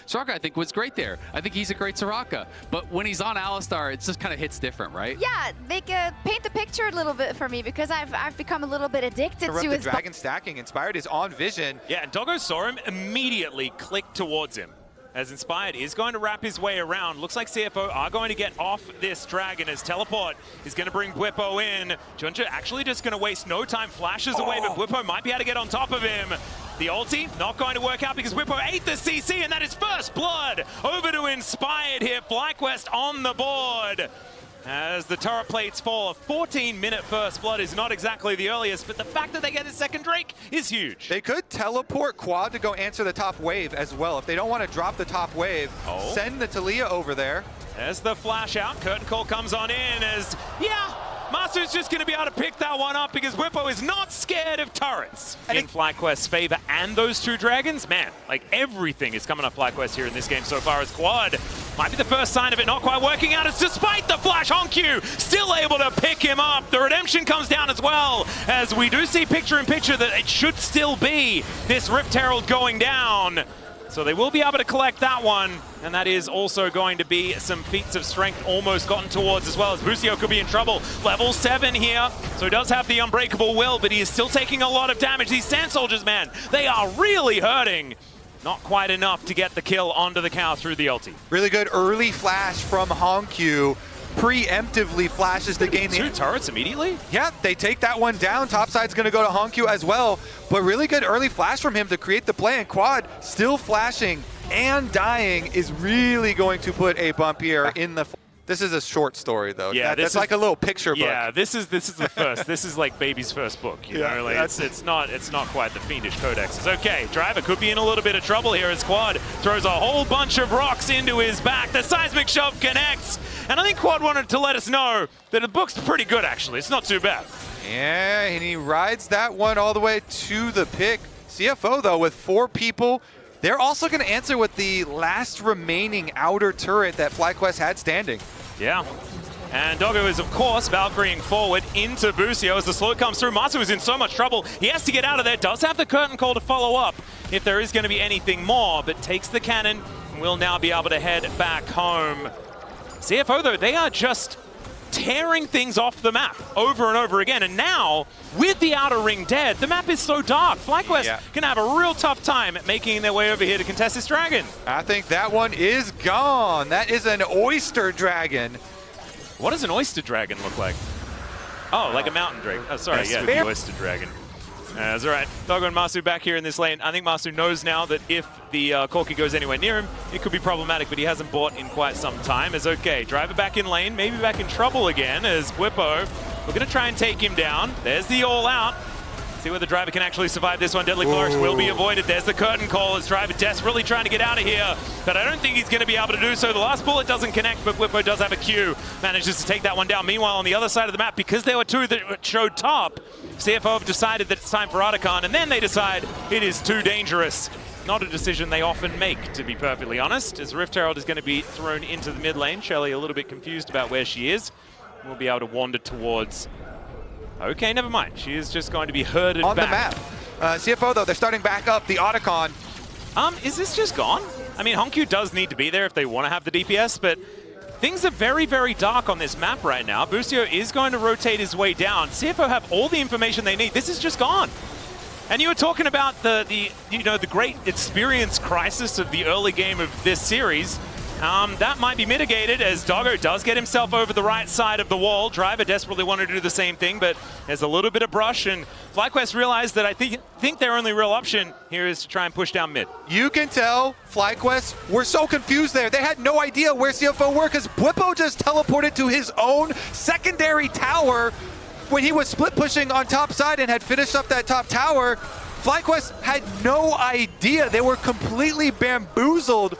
Soraka, I think, was great there. I think he's a great Soraka. But when he's on Alistar, it just kind of hits different, right? Yeah, they paint the picture a little bit for me because I've become a little bit addicted to his dragon stacking. Inspired is on vision. Yeah, and Doggo saw him, immediately clicked towards him. As Inspired is going to wrap his way around. Looks like CFO are going to get off this dragon as Teleport is going to bring Bwipo in. Junja actually just going to waste no time, flashes away, but Bwipo might be able to get on top of him. The ulti not going to work out because Bwipo ate the CC, and that is first blood over to Inspired here. FlyQuest on the board. As the turret plates fall, a 14-minute first blood is not exactly the earliest, but the fact that they get a second Drake is huge. They could teleport Quad to go answer the top wave as well. If they don't want to drop the top wave, send the Taliyah over there. As the flash out, Curtain Call comes on in as, Master's just going to be able to pick that one up because Bwipo is not scared of turrets. And in FlyQuest's favor and those two dragons, man, like everything is coming up FlyQuest here in this game so far as Quad might be the first sign of it not quite working out. As despite the flash, Honku still able to pick him up. The redemption comes down as well, as we do see picture-in-picture that it should still be this Rift Herald going down. So they will be able to collect that one, and that is also going to be some feats of strength almost gotten towards as well, as Busio could be in trouble. Level 7 here, so he does have the unbreakable will, but he is still taking a lot of damage. These Sand Soldiers, man, they are really hurting. Not quite enough to get the kill onto the cow through the ulti. Really good early flash from Honku. Preemptively flashes to gain the... Two turrets immediately? Yeah, they take that one down. Topside's going to go to Honku as well. But really good early flash from him to create the play. And Quad still flashing and dying is really going to put a bump here in the... This is a short story, though. Yeah, that's like a little picture book. Yeah, this is the first. This is like baby's first book. You know, like it's not quite the fiendish codexes. Okay, Driver could be in a little bit of trouble here as Quad throws a whole bunch of rocks into his back. The seismic shove connects, and I think Quad wanted to let us know that the book's pretty good. Actually, it's not too bad. Yeah, and he rides that one all the way to the pick. CFO though with 4 people. They're also going to answer with the last remaining outer turret that FlyQuest had standing. Yeah. And Doggo is, of course, Valkyrieing forward into Busio as the slow comes through. Masu is in so much trouble. He has to get out of there. Does have the Curtain Call to follow up if there is going to be anything more, but takes the cannon and will now be able to head back home. CFO, though, they are just tearing things off the map over and over again. And now, with the outer ring dead, the map is so dark. FlyQuest can have a real tough time at making their way over here to contest this dragon. I think that one is gone. That is an oyster dragon. What does an oyster dragon look like? Oh, like a mountain drake. Oh, sorry, yeah, the oyster dragon. That's all right. Doggo and Masu back here in this lane. I think Masu knows now that if the Corki goes anywhere near him, it could be problematic, but he hasn't bought in quite some time. As okay, Driver back in lane, maybe back in trouble again as Bwipo. We're going to try and take him down. There's the all out. See whether Driver can actually survive this one. Deadly Flourish will be avoided. There's the Curtain Call as Driver desperately trying to get out of here, but I don't think he's going to be able to do so. The last bullet doesn't connect, but Bwipo does have a Q. Manages to take that one down. Meanwhile, on the other side of the map, because there were 2 that showed top, CFO have decided that it's time for Otacon, and then they decide it is too dangerous. Not a decision they often make, to be perfectly honest, as Rift Herald is going to be thrown into the mid lane. Shelly a little bit confused about where she is. We'll be able to wander towards... Okay, never mind. She is just going to be herded on back. the map. CFO, though, they're starting back up the Otacon. Is this just gone? I mean, Honku does need to be there if they want to have the DPS, but things are very, very dark on this map right now. Busio is going to rotate his way down. CFO have all the information they need. This is just gone. And you were talking about the great experience crisis of the early game of this series. That might be mitigated as Doggo does get himself over the right side of the wall. Driver desperately wanted to do the same thing, but there's a little bit of brush, and FlyQuest realized that I think their only real option here is to try and push down mid. You can tell FlyQuest were so confused there. They had no idea where CFO were because Bwipo just teleported to his own secondary tower when he was split pushing on top side and had finished up that top tower. FlyQuest had no idea. They were completely bamboozled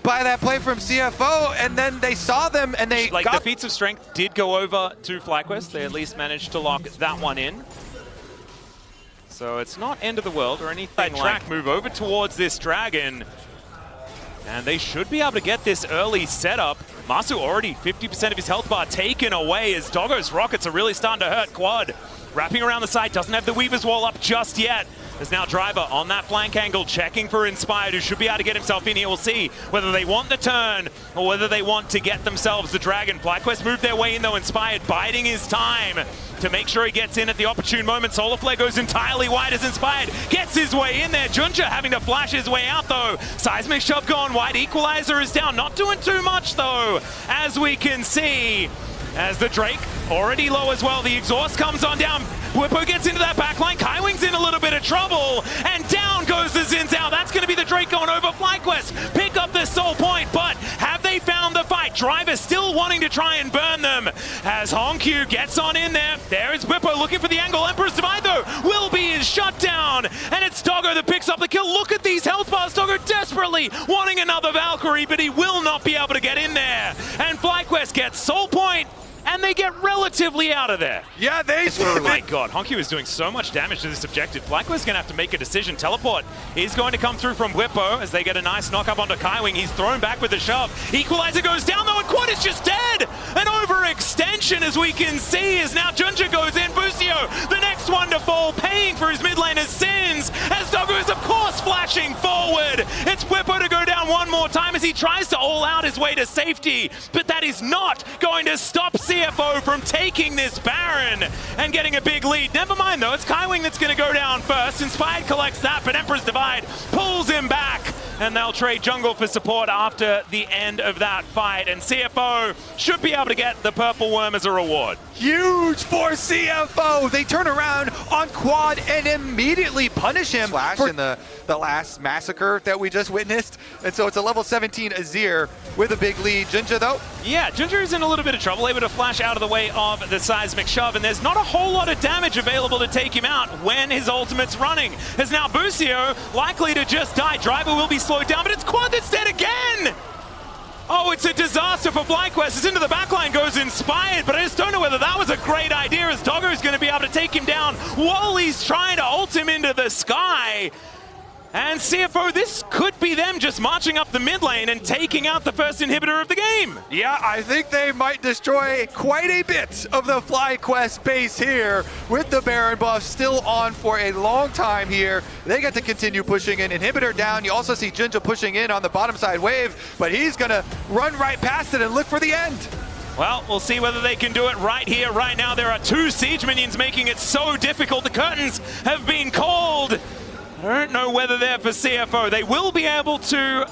by that play from CFO, and then they saw them and they the feats of strength did go over to FlyQuest. They at least managed to lock that one in. So it's not end of the world or anything like move over towards this dragon. And they should be able to get this early setup. Masu already 50% of his health bar taken away as Doggo's rockets are really starting to hurt Quad. Wrapping around the side, doesn't have the Weaver's Wall up just yet. There's now Driver on that flank angle, checking for Inspired, who should be able to get himself in here. We'll see whether they want the turn or whether they want to get themselves the Dragon. FlyQuest moved their way in, though. Inspired biding his time to make sure he gets in at the opportune moment. Solar Flare goes entirely wide as Inspired gets his way in there. Junja having to flash his way out, though. Seismic Shove gone wide. Equalizer is down. Not doing too much, though, as we can see. As the Drake already low as well. The exhaust comes on down. Whippo gets into that backline. Kaiwing's in a little bit of trouble. And down goes the Zinzao. That's going to be the Drake going over FlyQuest. Pick up the soul point, but have they found the fight? Driver still wanting to try and burn them. As Honkyu gets on in there. There is Whippo looking for the angle. Emperor's Divide, though, will be his shutdown. And it's Doggo that picks up the kill. Look at these health bars. Doggo desperately wanting another Valkyrie, but he will not be able to get in there. And FlyQuest gets soul point. And they get relatively out of there. Yeah, Oh my god, Honkyu is doing so much damage to this objective. FlyQuest's going to have to make a decision. Teleport is going to come through from Whippo as they get a nice knock up onto Kaiwing. He's thrown back with a shove. Equalizer goes down though, and Quad is just dead. An overextension, as we can see, as now Junja goes in. Busio, the next one to fall, paying for his mid laner's sins, as Doggo is of course flashing forward. It's Whippo to go down one more time as he tries to all out his way to safety, but that is not going to stop CFO from taking this Baron and getting a big lead. Never mind though, it's Kaiwing that's going to go down first. Inspired collects that, but Emperor's Divide pulls him back, and they'll trade jungle for support after the end of that fight. And CFO should be able to get the Purple Worm as a reward. Huge for CFO. They turn around on Quad and immediately punish him for in the last massacre that we just witnessed. And so it's a level 17 Azir with a big lead. Junja, though? Yeah, Junja is in a little bit of trouble, able to flash out of the way of the Seismic Shove, and there's not a whole lot of damage available to take him out when his ultimate's running. As now Busio likely to just die. Driver will be slowed down, but it's Quad that's dead again! Oh, it's a disaster for FlyQuest. It's into the backline, goes Inspired, but I just don't know whether that was a great idea, as Doggo is going to be able to take him down while he's trying to ult him into the sky. And CFO, this could be them just marching up the mid lane and taking out the first inhibitor of the game. Yeah, I think they might destroy quite a bit of the FlyQuest base here with the Baron buff still on for a long time here. They get to continue pushing an inhibitor down. You also see Junja pushing in on the bottom side wave, but he's going to run right past it and look for the end. Well, we'll see whether they can do it right here, right now. There are 2 siege minions making it so difficult. The curtains have been called. I don't know whether they're for CFO. They will be able to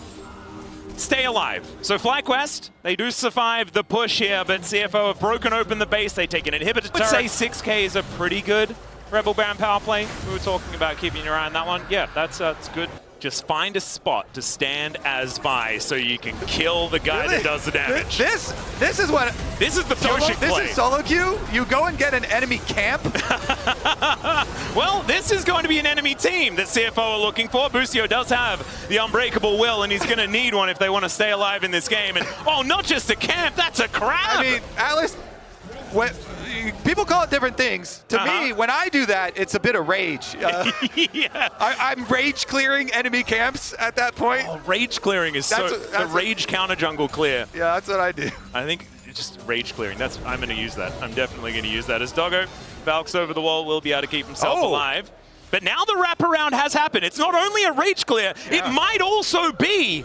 stay alive. So FlyQuest, they do survive the push here, but CFO have broken open the base. They take an inhibitor turret. I would say 6K is a pretty good Rebel Baron power play. We were talking about keeping your eye on that one. Yeah, that's good. Just find a spot to stand as Vi so you can kill the guy that does the damage. This is what... This is the Pyoshik play. This is solo queue. You go and get an enemy camp. Well, this is going to be an enemy team that CFO are looking for. Busio does have the Unbreakable Will, and he's going to need one if they want to stay alive in this game. And, oh, not just a camp, that's a crab! I mean, Alice, people call it different things. To me, when I do that, it's a bit of rage. Yeah. I'm rage clearing enemy camps at that point. Oh, rage clearing is the rage counter jungle clear. Yeah, that's what I do. I think just rage clearing. I'm going to use that. I'm definitely going to use that. As Doggo Valks over the wall, will be able to keep himself alive. But now the wraparound has happened. It's not only a rage clear, it might also be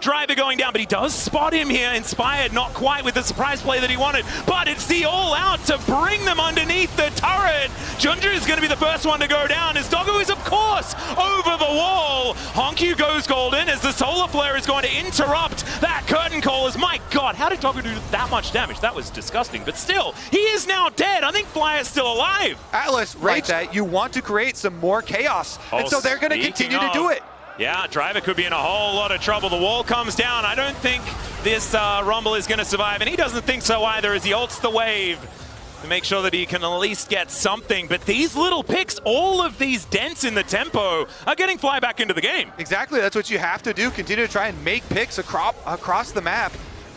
Driver going down, but he does spot him here. Inspired, not quite with the surprise play that he wanted, but it's the all-out to bring them underneath the turret. Junja is going to be the first one to go down, as Doggo is, of course, over the wall. Honkyu goes golden, as the Solar Flare is going to interrupt that curtain call. As, my God, how did Doggo do that much damage? That was disgusting, but still, he is now dead. I think Fly is still alive. Atlas, right, that you want to create some more chaos, and so they're going to continue to do it. Yeah, Driver could be in a whole lot of trouble. The wall comes down. I don't think this Rumble is going to survive, and he doesn't think so either, as he ults the wave to make sure that he can at least get something. But these little picks, all of these dents in the tempo, are getting Fly back into the game. Exactly, that's what you have to do. Continue to try and make picks across the map.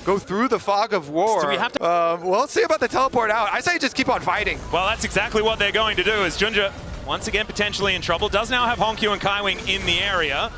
Go through the fog of war. Do we have to well, let's see about the teleport out. I say just keep on fighting. Well, that's exactly what they're going to do, as Junja, once again, potentially in trouble. Does now have Honkyu and Kaiwing in the area.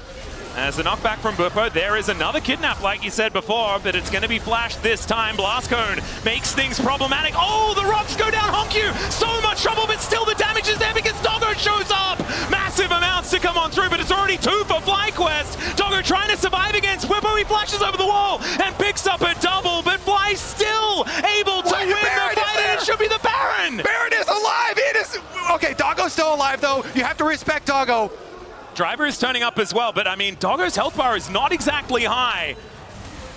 As the knockback from Buppo, there is another kidnap, like you said before, but it's going to be flashed this time. Blast Cone makes things problematic. Oh, the rocks go down. Honkyu, so much trouble, but still the damage is there because Doggo shows up. Massive massive amounts to come on through, but it's already 2 for FlyQuest. Doggo trying to survive against Whippo. He flashes over the wall and picks up a double, but Fly still able to win the fight, and it should be the Baron. Baron is alive. It is. Okay, Doggo's still alive, though. You have to respect Doggo. Driver is turning up as well, but I mean, Doggo's health bar is not exactly high.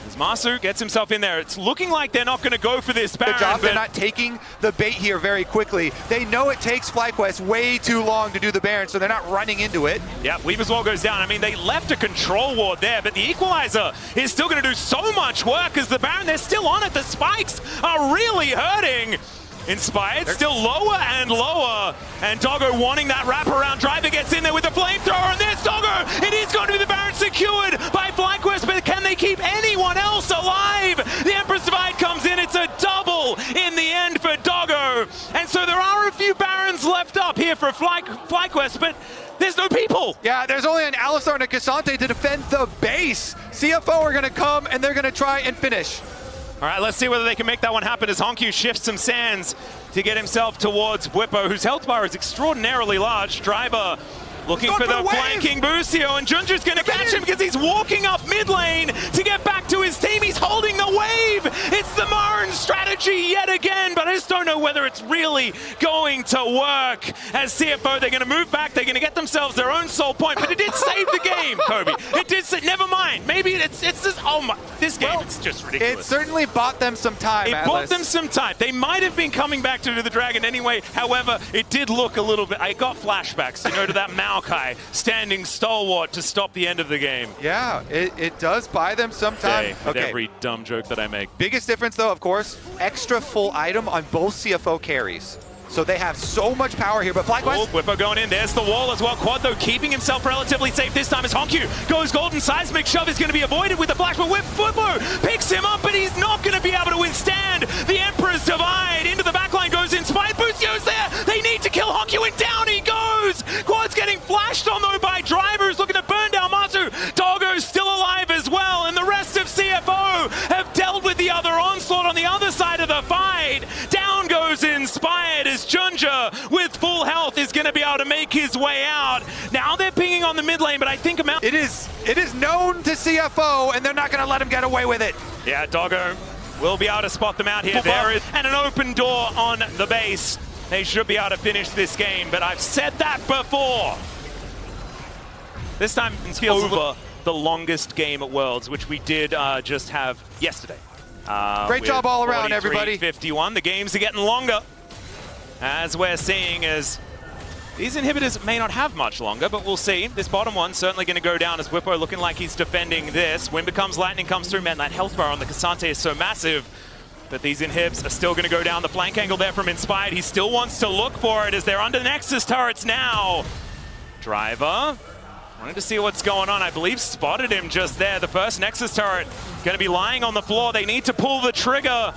As Masu gets himself in there, it's looking like they're not going to go for this Baron. Good job. They're not taking the bait here very quickly. They know it takes FlyQuest way too long to do the Baron, so they're not running into it. Yeah, Weaver's Wall goes down. I mean, they left a control ward there, but the Equalizer is still going to do so much work as the Baron, they're still on it. The spikes are really hurting. Inspired, still lower and lower, and Doggo wanting that wraparound. Driver gets in there with the flamethrower, and there's Doggo! It is going to be the Baron secured by FlyQuest, but can they keep anyone else alive? The Emperor's Divide comes in, it's a double in the end for Doggo, and so there are a few Barons left up here for FlyQuest, but there's no people. Yeah, there's only an Alistar and a Cassante to defend the base. CFO are going to come, and they're going to try and finish. All right, let's see whether they can make that one happen as Honku shifts some sands to get himself towards Whippo, whose health bar is extraordinarily large. Driver looking for the flanking Busio, and Junju's going to catch him because he's walking up mid lane to get back to his team. He's holding the wave. It's the Marin strategy yet again, but I just don't know whether it's really going to work. As CFO, they're going to move back. They're going to get themselves their own soul point, but it did save the game, Kobe. It did say, never mind. Maybe it's just, oh my, this game, it's just ridiculous. It certainly bought them some time, It bought them some time. They might have been coming back to do the Dragon anyway. However, it did look a little bit, I got flashbacks, you know, to that Maokai standing stalwart to stop the end of the game. Yeah, it does buy them some time. With every dumb joke that I make. Biggest difference, though, of course, extra full item on both CFO carries. So they have so much power here, but FlyQuest... Whippo going in, there's the wall as well. Quad, though, keeping himself relatively safe this time as Honku goes golden. Seismic shove is going to be avoided with the flash, but Whippo picks him up, but he's not going to be able to withstand the Emperor's Divide. Into the backline goes Inspired. Busio's there. They need to kill Honku, and down he goes. Quad's getting flashed on, though, by drivers looking to burn down Masu. Doggo's still alive as well, and the rest of CFO have dealt with the other onslaught on the other side of the fight. Down goes Inspired as Junja, with full health, is going to be able to make his way out. Now they're pinging on the mid lane, but I think it is known to CFO, and they're not going to let him get away with it. Yeah, Doggo will be able to spot them out here. There is and an open door on the base. They should be able to finish this game, but I've said that before. This time it feels over the longest game at Worlds, which we did just have yesterday. Great job all around, everybody. 51. The games are getting longer, as we're seeing, as these inhibitors may not have much longer, but we'll see. This bottom one's certainly going to go down as Whippo looking like he's defending this. Wind becomes lightning, comes through. Man, that health bar on the Cassante is so massive. But these inhibs are still going to go down. The flank angle there from Inspired. He still wants to look for it as they're under Nexus turrets now. Driver wanted to see what's going on. I believe spotted him just there. The first Nexus turret going to be lying on the floor. They need to pull the trigger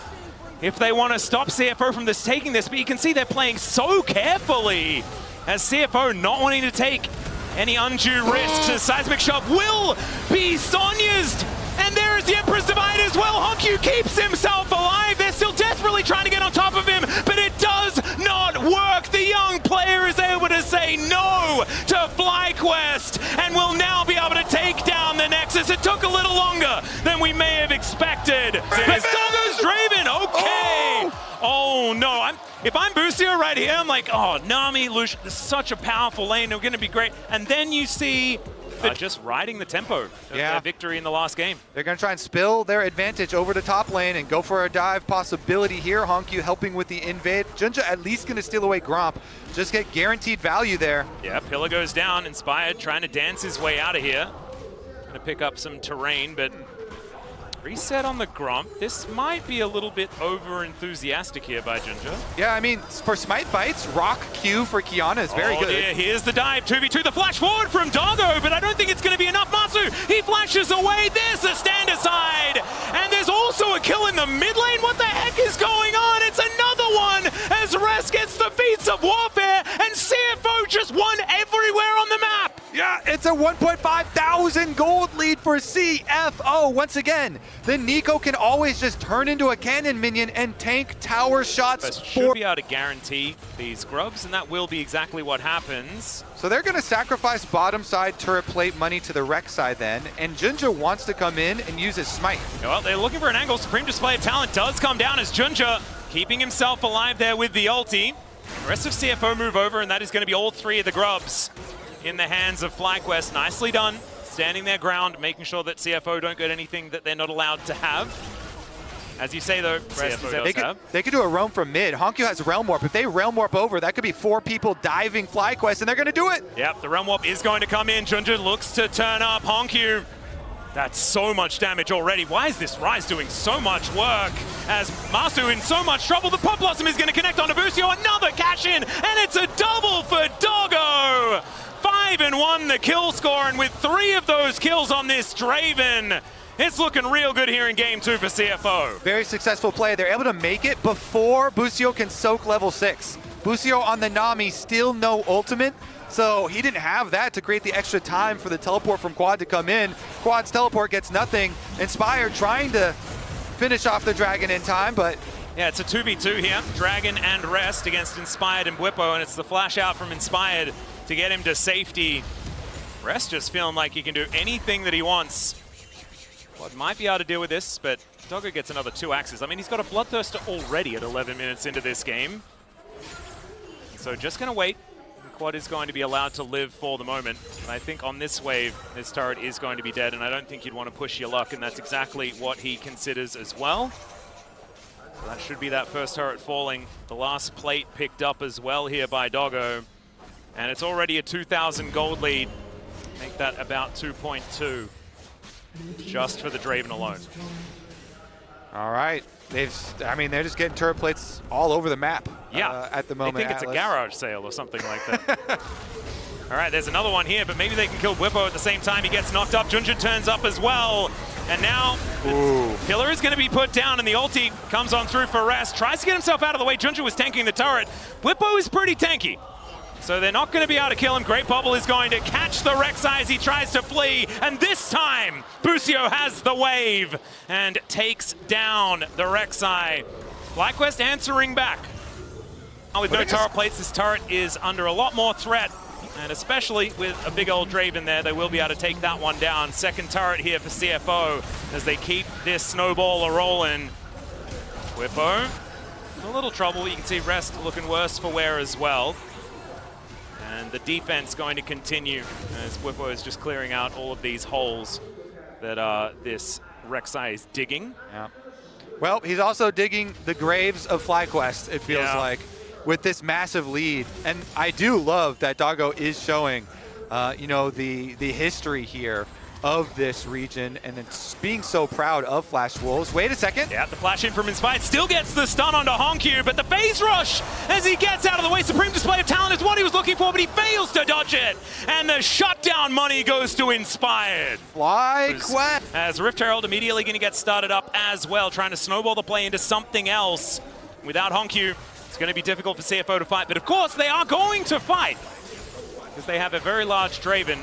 if they want to stop CFO from taking this. But you can see they're playing so carefully as CFO not wanting to take any undue risks. As Seismic Shove will be Sonya's. And there's the Emperor's Divide as well. Honku keeps himself alive. They're still desperately trying to get on top of him, but it does not work. The young player is able to say no to FlyQuest and will now be able to take down the Nexus. It took a little longer than we may have expected. As Doggo's Draven, okay. Oh no, if I'm Busio right here, I'm like, oh, Nami, Lush, this is such a powerful lane. They're going to be great. And then you see just riding the tempo of their victory in the last game. They're going to try and spill their advantage over to top lane and go for a dive possibility here. Honku helping with the invade. Junja at least going to steal away Gromp. Just get guaranteed value there. Yeah, Pillar goes down. Inspired trying to dance his way out of here. Going to pick up some terrain, but reset on the Gromp. This might be a little bit over-enthusiastic here by Junja. Yeah, I mean, for Smite fights, Rock Q for Kiana is very good. Dear. Here's the dive, 2v2, the flash forward from Doggo, but I don't think it's going to be enough. Masu, he flashes away. There's a stand aside, and there's also a kill in the mid lane. What the heck is going on? It's another one as Res gets the feats of warfare, and CFO just won everywhere on the map. Yeah, it's a 1,500 gold lead lead for CFO. Once again, the Nico can always just turn into a cannon minion and tank tower shots. But should be able to guarantee these grubs, and that will be exactly what happens. So they're going to sacrifice bottom side turret plate money to the wreck side then, and Junja wants to come in and use his smite. Well, they're looking for an angle. Supreme Display of Talent does come down as Junja keeping himself alive there with the ulti. The rest of CFO move over, and that is going to be all 3 of the grubs in the hands of FlyQuest. Nicely done, standing their ground, making sure that CFO don't get anything that they're not allowed to have. As you say, though, they could do a roam from mid. Honkyu has Realm Warp. If they Realm Warp over, that could be 4 people diving FlyQuest, and they're going to do it. Yep, the Realm Warp is going to come in. Junja looks to turn up. Honkyu, that's so much damage already. Why is this Ryze doing so much work? As Masu in so much trouble, the Pop Blossom is going to connect on Busio. Another cash in, and it's a double for Doggo. 5-1 the kill score, and with 3 of those kills on this Draven, it's looking real good here in game 2 for CFO. Very successful play. They're able to make it before Busio can soak level 6. Busio on the Nami, still no ultimate, so he didn't have that to create the extra time for the teleport from Quad to come in. Quad's teleport gets nothing. Inspired trying to finish off the Dragon in time, but yeah, it's a 2v2 here. Dragon and Rest against Inspired and Bwipo, and it's the flash out from Inspired to get him to safety. Rest just feeling like he can do anything that he wants. Quad might be able to deal with this, but Doggo gets another 2 axes. I mean, he's got a Bloodthirster already at 11 minutes into this game. So just going to wait. Quad is going to be allowed to live for the moment. And I think on this wave, this turret is going to be dead, and I don't think you'd want to push your luck, and that's exactly what he considers as well. So that should be that first turret falling. The last plate picked up as well here by Doggo. And it's already a 2,000 gold lead. Make that about 2.2 just for the Draven alone. all right. They're just getting turret plates all over the map at the moment. I think it's a garage sale or something like that. All right, there's another one here, but maybe they can kill Bwipo at the same time. He gets knocked up. Junja turns up as well. And now Killer is going to be put down, and the ulti comes on through for Rest. Tries to get himself out of the way. Junja was tanking the turret. Bwipo is pretty tanky, so they're not going to be able to kill him. Great Bubble is going to catch the Rek'Sai as he tries to flee, and this time Busio has the wave and takes down the Rek'Sai. FlyQuest answering back. With no turret plates, this turret is under a lot more threat, and especially with a big old Draven there, they will be able to take that one down. Second turret here for CFO as they keep this snowball a-rolling. Bwipo in a little trouble. You can see Rest looking worse for wear as well. And the defense going to continue as Bwipo is just clearing out all of these holes that this Rek'Sai is digging. Yeah. Well, he's also digging the graves of FlyQuest, it feels like, with this massive lead. And I do love that Doggo is showing, the history here of this region, and it's being so proud of Flash Wolves. Wait a second. Yeah, the flash in from Inspired still gets the stun onto Honkyu, but the phase rush as he gets out of the way. Supreme Display of Talent is what he was looking for, but he fails to dodge it. And the shutdown money goes to Inspired. FlyQuest. As Rift Herald immediately going to get started up as well, trying to snowball the play into something else. Without Honkyu, it's going to be difficult for CFO to fight, but of course they are going to fight because they have a very large Draven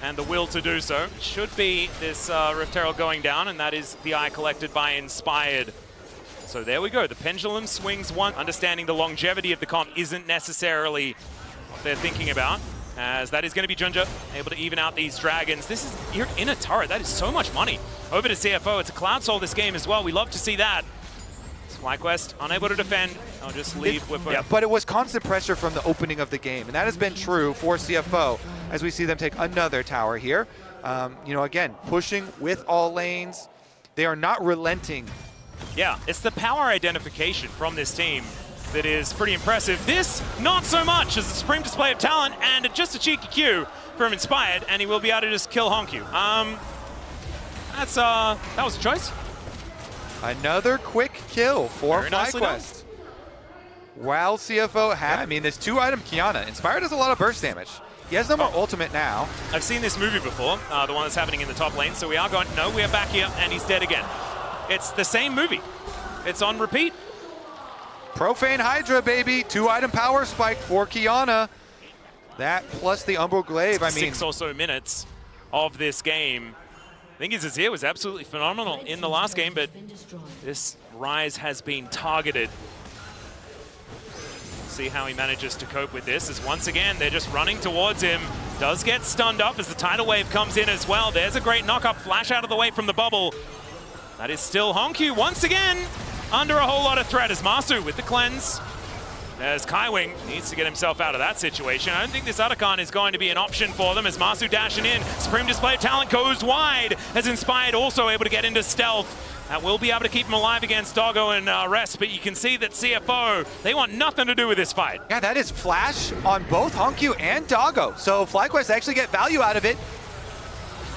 and the will to do so. Should be this Rift Herald going down, and that is the eye collected by Inspired. So there we go. The pendulum swings one. Understanding the longevity of the comp isn't necessarily what they're thinking about, as that is going to be Junja able to even out these dragons. This is, you're in a turret. That is so much money. Over to CFO. It's a Cloud Soul this game as well. We love to see that. FlyQuest unable to defend. I'll just leave with but it was constant pressure from the opening of the game, and that has been true for CFO as we see them take another tower here. Again, pushing with all lanes. They are not relenting. Yeah, it's the power identification from this team that is pretty impressive. This, not so much, as a Supreme Display of Talent and just a cheeky Q from Inspired, and he will be able to just kill Honkyu. That was a choice. Another quick kill for FlyQuest. While CFO had, this 2-item Kiana. Inspired does a lot of burst damage. He has no more ultimate now. I've seen this movie before, the one that's happening in the top lane, so we are going, no, we are back here, and he's dead again. It's the same movie. It's on repeat. Profane Hydra, baby. 2-item power spike for Kiana. That plus the Umbral Glaive, 6 or so minutes of this game. think his Azir was absolutely phenomenal in the last game, but this Ryze has been targeted. See how he manages to cope with this, as once again, they're just running towards him. Does get stunned up as the tidal wave comes in as well. There's a great knock-up, flash out of the way from the bubble. That is still Honkyu once again under a whole lot of threat as Masu with the cleanse. As Kaiwing needs to get himself out of that situation. I don't think this Otacon is going to be an option for them as Masu dashing in. Supreme Display of Talent goes wide as Inspired also able to get into stealth. That will be able to keep him alive against Doggo and Rest, but you can see that CFO, they want nothing to do with this fight. Yeah, that is flash on both Honkyu and Doggo. So FlyQuest actually get value out of it.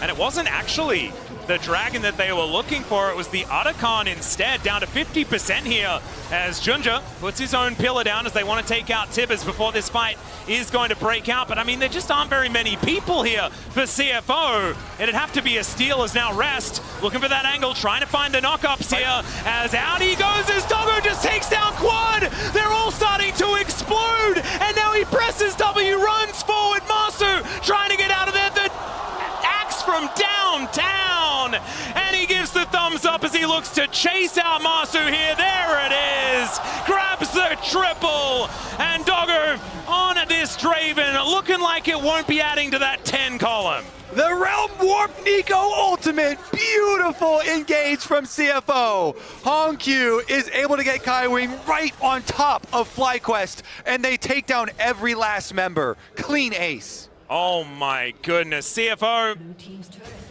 And it wasn't actually the dragon that they were looking for. It was the Otacon instead, down to 50% here as Junja puts his own pillar down as they want to take out Tibbers before this fight is going to break out. But I mean, there just aren't very many people here for CFO. It'd have to be a steal as now Rest looking for that angle, trying to find the knockups here as out he goes as Doggo just takes down Quad. They're all starting to explode and now he presses W, runs forward. Masu trying to get out of there. The axe from downtown, and he gives the thumbs up as he looks to chase out Masu here. There it is, grabs the triple, and Doggo on this Draven looking like it won't be adding to that 10 column. The Realm Warp Nico ultimate, beautiful engage from CFO. Honkyu is able to get Kaiwing right on top of FlyQuest, and they take down every last member. Clean ace. Oh my goodness, CFO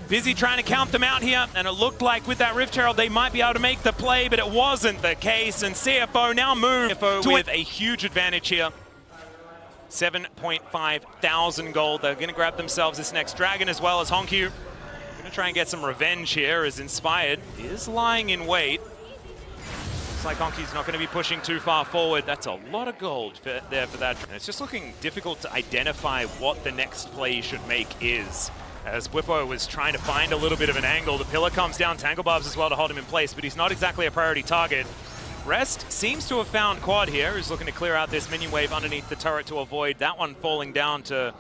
busy trying to count them out here, and it looked like with that Rift Herald they might be able to make the play, but it wasn't the case, and CFO now move with a huge advantage here. 7.5 thousand gold. They're going to grab themselves this next dragon as well as Honkyu. Going to try and get some revenge here as Inspired is lying in wait. Looks like Honkyu's not going to be pushing too far forward. That's a lot of gold there for that. And it's just looking difficult to identify what the next play you should make is. As Bwipo was trying to find a little bit of an angle, the pillar comes down, Tangle Barbs as well to hold him in place, but he's not exactly a priority target. Rest seems to have found Quad here, who's looking to clear out this minion wave underneath the turret to avoid that one falling down to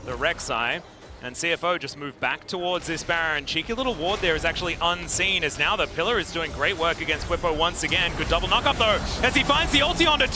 the Rek'Sai. And CFO just moved back towards this Baron. Cheeky little ward there is actually unseen, as now the pillar is doing great work against Bwipo once again. Good double knock up though, as he finds the ulti onto 2.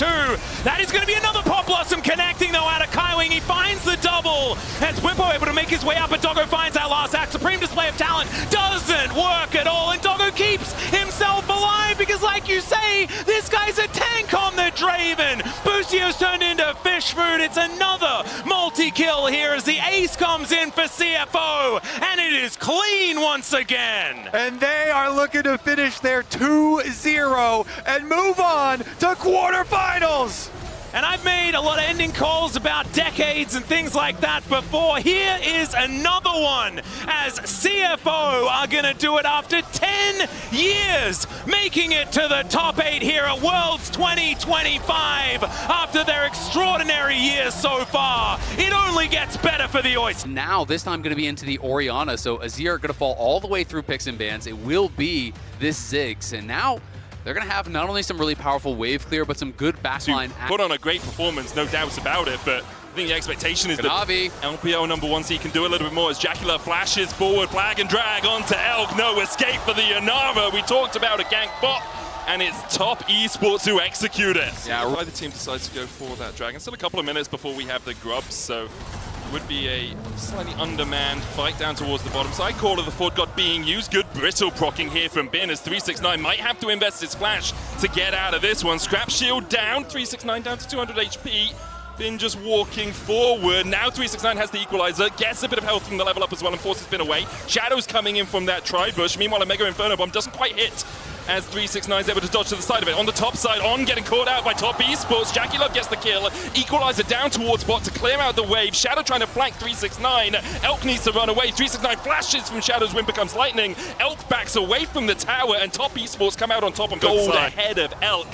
That is going to be another Pop Blossom connecting though out of Kaiwing. He finds the double, as Bwipo able to make his way up, but Doggo finds that last act. Supreme Display of Talent doesn't work at all, and Doggo keeps himself alive because, like you say, this guy's a tank on the Draven. Boostio's turned into fish food. It's another multi-kill here as the ace comes in for CFO, and it is clean once again. And they are looking to finish their 2-0 and move on to quarterfinals. And I've made a lot of ending calls about decades and things like that before. Here is another one, as CFO are going to do it after 10 years, making it to the top 8 here at Worlds 2025 after their extraordinary years so far. It only gets better for the Oyster. Now, this time going to be into the Orianna, so Azir are going to fall all the way through picks and bans. It will be this Ziggs, and now they're going to have not only some really powerful wave clear, but some good backline. Put on a great performance, no doubts about it, but I think the expectation is that LPL #1 can do a little bit more as Jackula flashes forward, flag and drag onto Elk. No escape for the Yanara. We talked about a gank bot, and it's top esports who execute it. Yeah, why the team decides to go for that dragon. Still a couple of minutes before we have the grubs, so would be a slightly undermanned fight down towards the bottom side. Call of the Fort got being used. Good brittle procking here from Bin as 369 might have to invest his flash to get out of this one. Scrap shield down, 369 down to 200 HP. Bin just walking forward. Now 369 has the equalizer, gets a bit of health from the level up as well and forces Bin away. Shadows coming in from that tri-bush. Meanwhile, a Mega Inferno Bomb doesn't quite hit as 369 is able to dodge to the side of it. On the top side, On getting caught out by top esports. Jackie Love gets the kill. Equalizer down towards bot to clear out the wave. Shadow trying to flank 369. Elk needs to run away. 369 flashes from Shadow's Wind becomes lightning. Elk backs away from the tower, and top esports come out on top and gold ahead of Elk.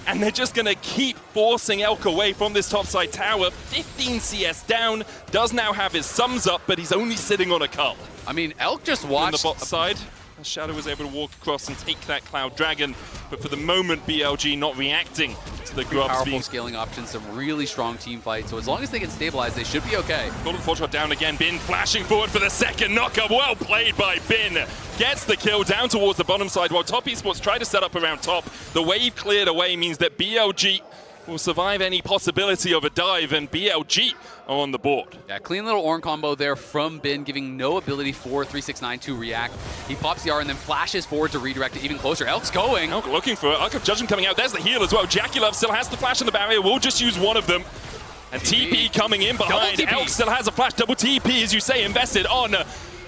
And they're just going to keep forcing Elk away from this topside tower. 15 CS down, does now have his sums up, but he's only sitting on a cull. I mean, Elk just watched on the bot side. Shadow was able to walk across and take that Cloud Dragon, but for the moment, BLG not reacting to the grubs Powerful being... scaling options, some really strong team fights. So as long as they can stabilize, they should be okay. Golden Forge shot down again. Bin flashing forward for the second knockup. Well played by Bin. Gets the kill down towards the bottom side while Top Esports try to set up around top. The wave cleared away means that BLG will survive any possibility of a dive, and BLG are on the board. Yeah, clean little Ornn combo there from Bin, giving no ability for 369 to react. He pops the R and then flashes forward to redirect it even closer. Elk's going. Elk looking for it. Arc of Judgment coming out. There's the heal as well. JackeyLove still has the flash on the barrier. We'll just use one of them. And TP coming in behind. Elk still has a flash. Double TP, as you say, invested on.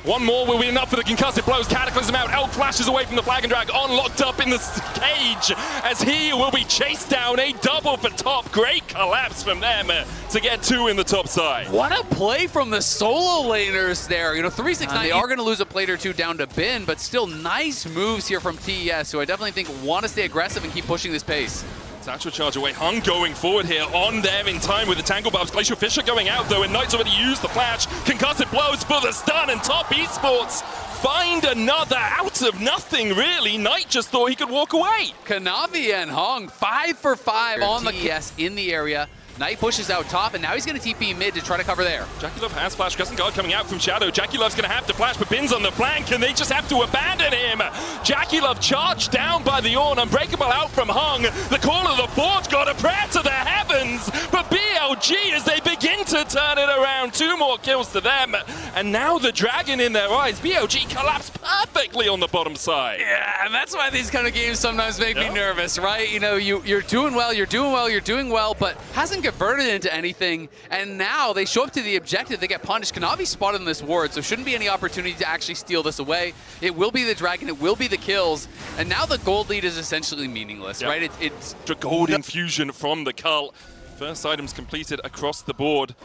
One more will be enough for the concussive blows. Cataclysm out. Elk flashes away from the Flag and Drag. On locked up in the cage as he will be chased down. A double for top. Great collapse from them to get 2 in the top side. What a play from the solo laners there. You know, 369, they are going to lose a plate or two down to Bin, but still nice moves here from TES, who I definitely think want to stay aggressive and keep pushing this pace. Satchel charge away. Hung going forward here on there in time with the Tangle Buffs. Glacial Fisher going out though, and Knight's already used the flash. Concussive blows for the stun, and Top Esports find another out of nothing, really. Knight just thought he could walk away. Kanavi and Hung, 5 for 5 on the TES in the area. Knight pushes out top, and now he's going to TP mid to try to cover there. JackeyLove has flash. Crescent Guard coming out from Shadow. JackeyLove's going to have to flash, but Bin's on the flank, and they just have to abandon him. JackeyLove charged down by the Ornn. Unbreakable out from Hung. The call of the Forge got a prayer to the heavens, but BLG, as they begin to turn it around, 2 more kills to them, and now the dragon in their eyes. BLG collapsed perfectly on the bottom side. Yeah, and that's why these kind of games sometimes make me nervous, right? You know, you're doing well, you're doing well, but hasn't converted into anything, and now they show up to the objective, they get punished. Kanavi spotted in this ward, so shouldn't be any opportunity to actually steal this away. It will be the dragon, it will be the kills, and now the gold lead is essentially meaningless, right? It's gold infusion from the cult. First items completed across the board.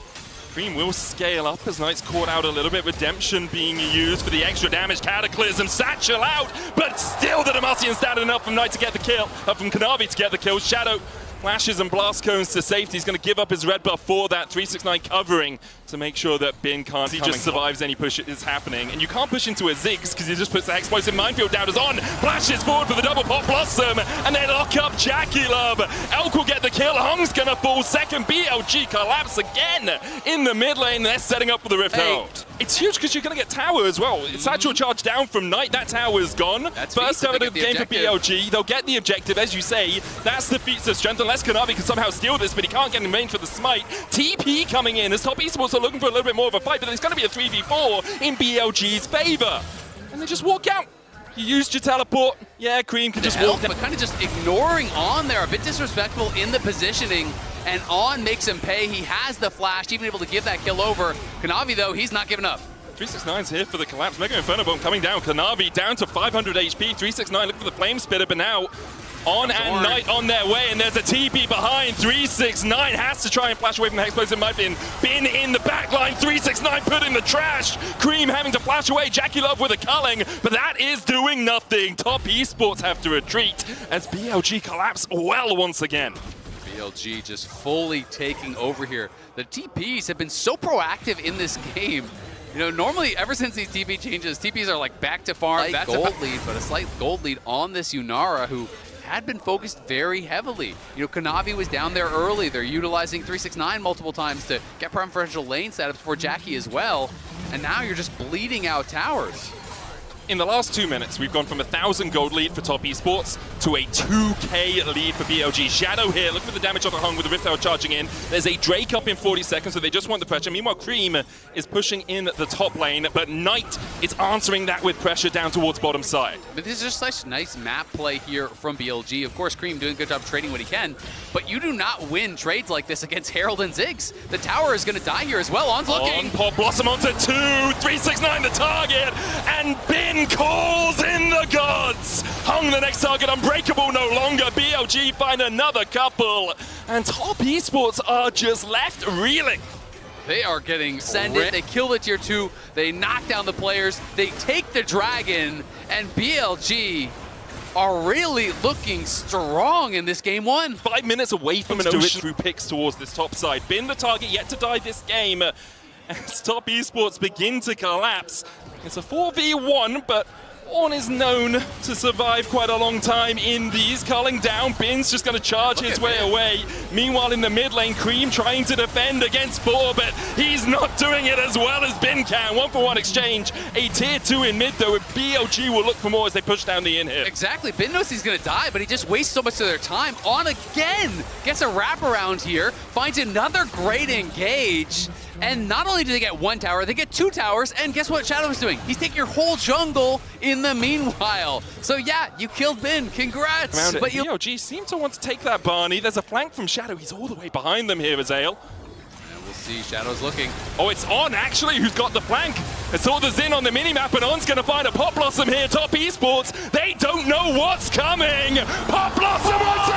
Cream will scale up as Knight's caught out a little bit. Redemption being used for the extra damage. Cataclysm, Satchel out, but still the Demacian standing enough from Knight to get the kill, from Kanavi to get the kill. Shadow flashes and blast cones to safety. He's going to give up his red buff for that 369 covering to make sure that Bin can't. He just survives any push is happening. And you can't push into a Ziggs because he just puts the explosive minefield down as on. Flashes forward for the double pop blossom, and they lock up JackeyLove. Elk will get the kill. Hung's going to fall second. BLG collapse again in the mid lane. They're setting up for the Rift Herald. It's huge because you're going to get tower as well. It's actual charge down from Knight. That tower is gone. That's First tower of the game objective. for BLG. They'll get the objective, as you say. That's the feats of strength. Unless Kanavi can somehow steal this, but he can't get in range for the smite. TP coming in as Top Esports are looking for a little bit more of a fight, but it's going to be a 3v4 in BLG's favor. And they just walk out. You used your teleport. Yeah, Cream can just walk down. but kind of just ignoring On there, a bit disrespectful in the positioning, and On makes him pay. He has the flash, even able to give that kill over. Kanavi, though, he's not giving up. 369's here for the collapse. Mega Inferno Bomb coming down. Kanavi down to 500 HP. 369 looking for the Flame Spitter, but now On and Knight on their way, and there's a TP behind. 369 has to try and flash away from the Hexplosive. Might be Bin in the back line. 369 put in the trash. Cream having to flash away. JackeyLove with a culling, but that is doing nothing. Top Esports have to retreat as BLG collapse well once again. BLG just fully taking over here. The TPs have been so proactive in this game. You know, normally, ever since these TP changes, TPs are like back to farm, back to gold lead, but a slight gold lead on this Yunara, who had been focused very heavily. You know, Kanavi was down there early. They're utilizing 369 multiple times to get preferential lane setups for Jackie as well. And now you're just bleeding out towers. In the last 2 minutes, we've gone from a 1,000 gold lead for Top Esports to a 2K lead for BLG. Shadow here, look for the damage on the Hung with the Rift Herald charging in. There's a Drake up in 40 seconds, so they just want the pressure. Meanwhile, Cream is pushing in the top lane, but Knight is answering that with pressure down towards bottom side. But this is just such nice map play here from BLG. Of course, Cream doing a good job trading what he can, but you do not win trades like this against Herald and Ziggs. The tower is going to die here as well. On's looking. On Pop Blossom onto 2, 369 the target, and Bin calls in the gods. Hung the next target, unbreakable no longer. BLG find another couple, and Top Esports are just left reeling. They are getting sent in. They kill the tier 2. They knock down the players. They take the dragon, and BLG are really looking strong in this game 1. 5 minutes away from an ocean through picks towards this top side. Bin the target yet to die this game. As Top Esports begin to collapse. It's a 4v1, but On is known to survive quite a long time in these. Culling down, Bin's just going to charge his way away. Meanwhile, in the mid lane, Cream trying to defend against 4, but he's not doing it as well as Bin can. 1-for-1 exchange. A tier 2 in mid, though, BLG will look for more as they push down the inhib. Exactly. Bin knows he's going to die, but he just wastes so much of their time. On again. Gets a wraparound here. Finds another great engage. And not only do they get 1 tower, they get 2 towers, and guess what Shadow is doing? He's taking your whole jungle in the meanwhile. So yeah, you killed Bin, congrats! But BLG seem to want to take that Barney. There's a flank from Shadow, he's all the way behind them here, Azale. And we'll see, Shadow's looking. Oh, it's On actually who's got the flank. It's all the Zin on the minimap, and On's gonna find a Pop Blossom here, top esports. They don't know what's coming! Pop Blossom onto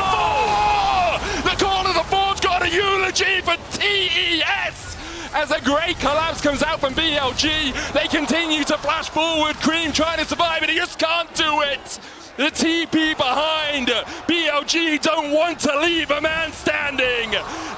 4! The Call of the Forge got a eulogy for TES! As a great collapse comes out from BLG, they continue to flash forward. Cream trying to survive, and he just can't do it. The TP behind. BLG don't want to leave a man standing.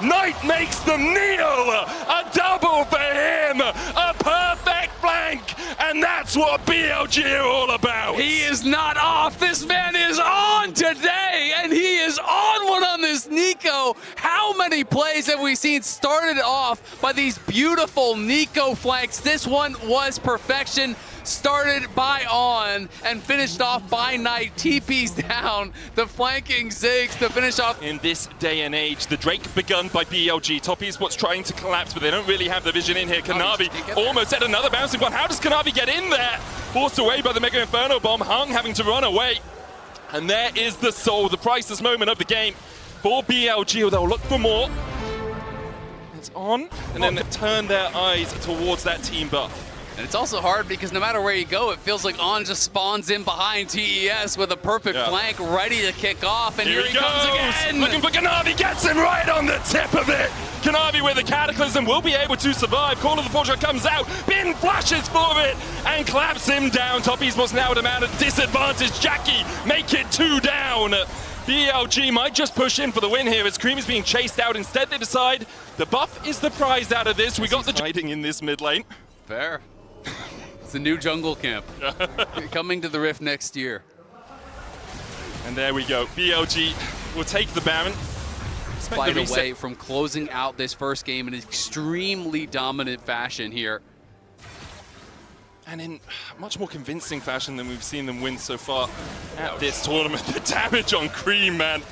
Knight makes them kneel. A double for him. A perfect flank. And that's what BLG are all about. He is not off. This man is on today, and he is on one on this Nico. How many plays have we seen started off by these beautiful Nico flanks? This one was perfection. Started by On and finished off by Knight. TP's down, the flanking Ziggs to finish off. In this day and age, the Drake begun by BLG. Top esports trying to collapse, but they don't really have the vision in here. Kanavi almost had another bouncing one. How does Kanavi get in there? Forced away by the Mega Inferno Bomb. Hung having to run away. And there is the soul, the priceless moment of the game for BLG. They'll look for more. It's On, and then turn their eyes towards that team buff. And it's also hard because no matter where you go, it feels like On just spawns in behind TES with a perfect flank ready to kick off. And here he comes again. Looking for Kanavi, gets him right on the tip of it. Kanavi with the Cataclysm will be able to survive. Call of the Forge comes out. Bin flashes for it and claps him down. Top esports now at a man at disadvantage. Jackie make it 2 down. BLG might just push in for the win here as Cream is being chased out. Instead, they decide the buff is the prize out of this. We got the hiding in this mid lane. Fair. It's a new jungle camp. Coming to the Rift next year. And there we go. BLG will take the Baron. Fight away from closing out this first game in an extremely dominant fashion here. And in much more convincing fashion than we've seen them win so far at this tournament. The damage on Cream, man.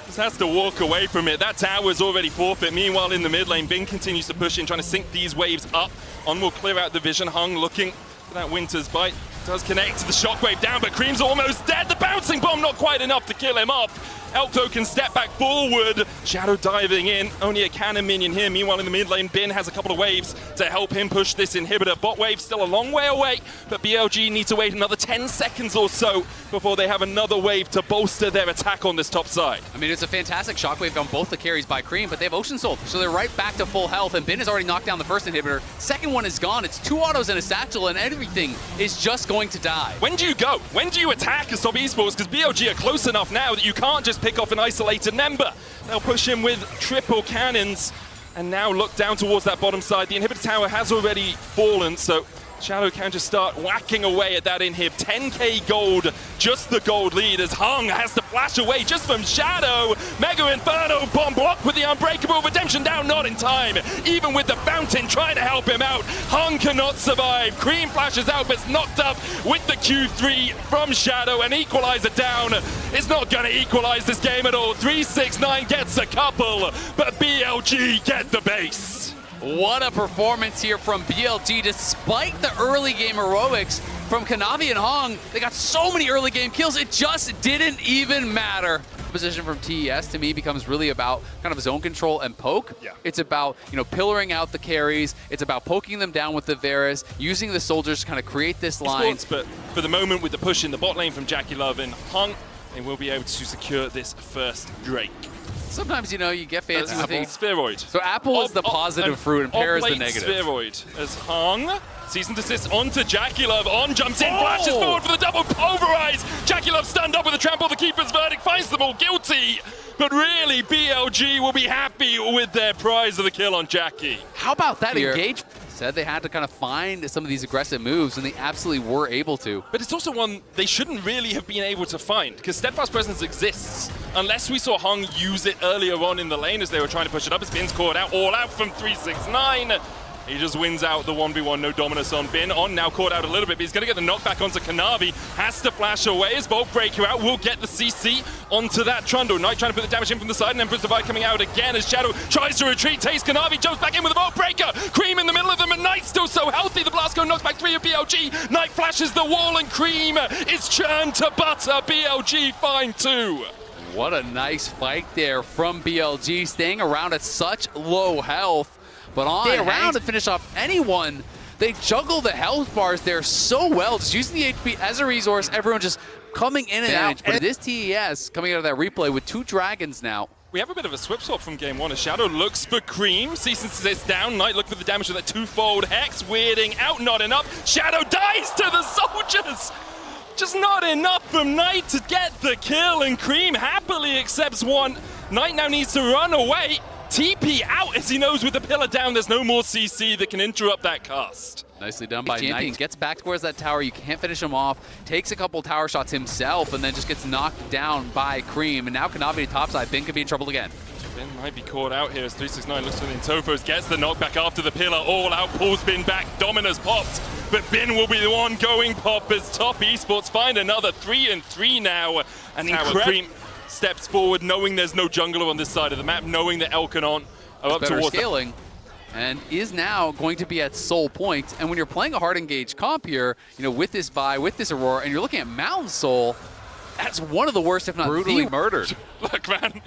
Just has to walk away from it. That tower's already forfeit. Meanwhile, in the mid lane, Bin continues to push in, trying to sink these waves up. On will clear out the vision. Hung looking for that Winter's Bite. Does connect to the shockwave down, but Cream's almost dead. The bouncing bomb not quite enough to kill him off. Elk, though, can step back forward. Shadow diving in. Only a cannon minion here. Meanwhile, in the mid lane, Bin has a couple of waves to help him push this inhibitor. Bot wave still a long way away, but BLG need to wait another 10 seconds or so before they have another wave to bolster their attack on this top side. I mean, it's a fantastic shockwave on both the carries by Cream, but they have Ocean Soul, so they're right back to full health, and Bin has already knocked down the first inhibitor. Second one is gone. It's 2 autos and a satchel, and everything is just going to die. When do you go? When do you attack as top esports? Because BLG are close enough now that you can't just pick off an isolated member. They'll push him with triple cannons and now look down towards that bottom side. The inhibitor tower has already fallen, so Shadow can just start whacking away at that inhib. 10k gold, just the gold lead as Hung has to flash away just from Shadow. Mega Inferno bomb blocked with the Unbreakable Redemption down, not in time. Even with the Fountain trying to help him out, Hung cannot survive. Cream flashes out, but it's knocked up with the Q3 from Shadow. And Equalizer down is not going to equalize this game at all. 369 gets a couple, but BLG get the base. What a performance here from BLG, despite the early game heroics from Kanavi and Hong. They got so many early game kills, it just didn't even matter. Position from TES to me becomes really about kind of zone control and poke. Yeah. It's about, pillaring out the carries. It's about poking them down with the Varus, using the soldiers to kind of create this line. But for the moment, with the push in the bot lane from Jackie Love and Hung, they will be able to secure this first Drake. Sometimes, you get fancy with things. Spheroid. So Apple is the positive fruit and Pear is the negative. Spheroid as Hung. Cease and desist onto Jackie Love. On jumps in, flashes forward for the double pulverize. Jackie Love stunned up with a trample. The Keeper's verdict finds them all guilty. But really, BLG will be happy with their prize of the kill on Jackie. How about that engage? Instead, they had to kind of find some of these aggressive moves, and they absolutely were able to. But it's also one they shouldn't really have been able to find, because Steadfast Presence exists. Unless we saw Hung use it earlier on in the lane as they were trying to push it up. As Bin's caught out, all out from 369. He just wins out the 1v1, no Dominus on Bin. On now caught out a little bit, but he's going to get the knockback onto Kanavi. Has to flash away as Bolt Breaker out. Will get the CC onto that Trundle. Knight trying to put the damage in from the side, and Emperor's Divide coming out again as Shadow tries to retreat. Takes Kanavi, jumps back in with a Bolt Breaker. Cream in the middle of them, and Knight still so healthy. The Blastco knocks back 3 of BLG. Knight flashes the wall, and Cream is churned to butter. BLG fine too. What a nice fight there from BLG, staying around at such low health. But on stay around to finish off anyone. They juggle the health bars there so well, just using the HP as a resource. Everyone just coming in and out. But this TES coming out of that replay with 2 dragons now. We have a bit of a swip swap from game 1 as Shadow looks for Cream. Season sits down. Knight looking for the damage with that 2-fold Hex. Weirding out, not enough. Shadow dies to the soldiers. Just not enough from Knight to get the kill, and Cream happily accepts one. Knight now needs to run away. TP out as he knows with the pillar down, there's no more CC that can interrupt that cast. Nicely done by Knight. Gets back towards that tower. You can't finish him off. Takes a couple tower shots himself and then just gets knocked down by Cream. And now Kanavi topside. Bin could be in trouble again. Bin might be caught out here as 369 looks within Tofos, gets the knockback after the pillar. All out, pulls Bin back. Dominus popped, but Bin will be the one going pop as Top Esports find another 3-3 now. And Cream steps forward, knowing there's no jungler on this side of the map, knowing that Elkanon are up towards scaling, and is now going to be at soul point. And when you're playing a hard engaged comp here, you know, with this Vi, with this Aurora, and you're looking at Mountain Soul, that's one of the worst, if not brutally murdered. Look, man.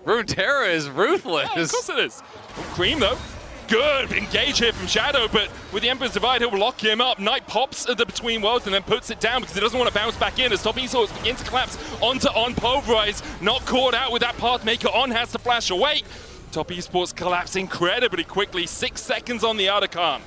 Runeterra is ruthless. Yeah, of course it is. Cream, though. Good engage here from Shadow, but with the Emperor's Divide, he'll lock him up. Knight pops at the Between Worlds and then puts it down because he doesn't want to bounce back in as Top Esports begin to collapse onto On Pulverize. Not caught out with that Pathmaker. On has to flash away. Top Esports collapse incredibly quickly. 6 seconds on the Artican.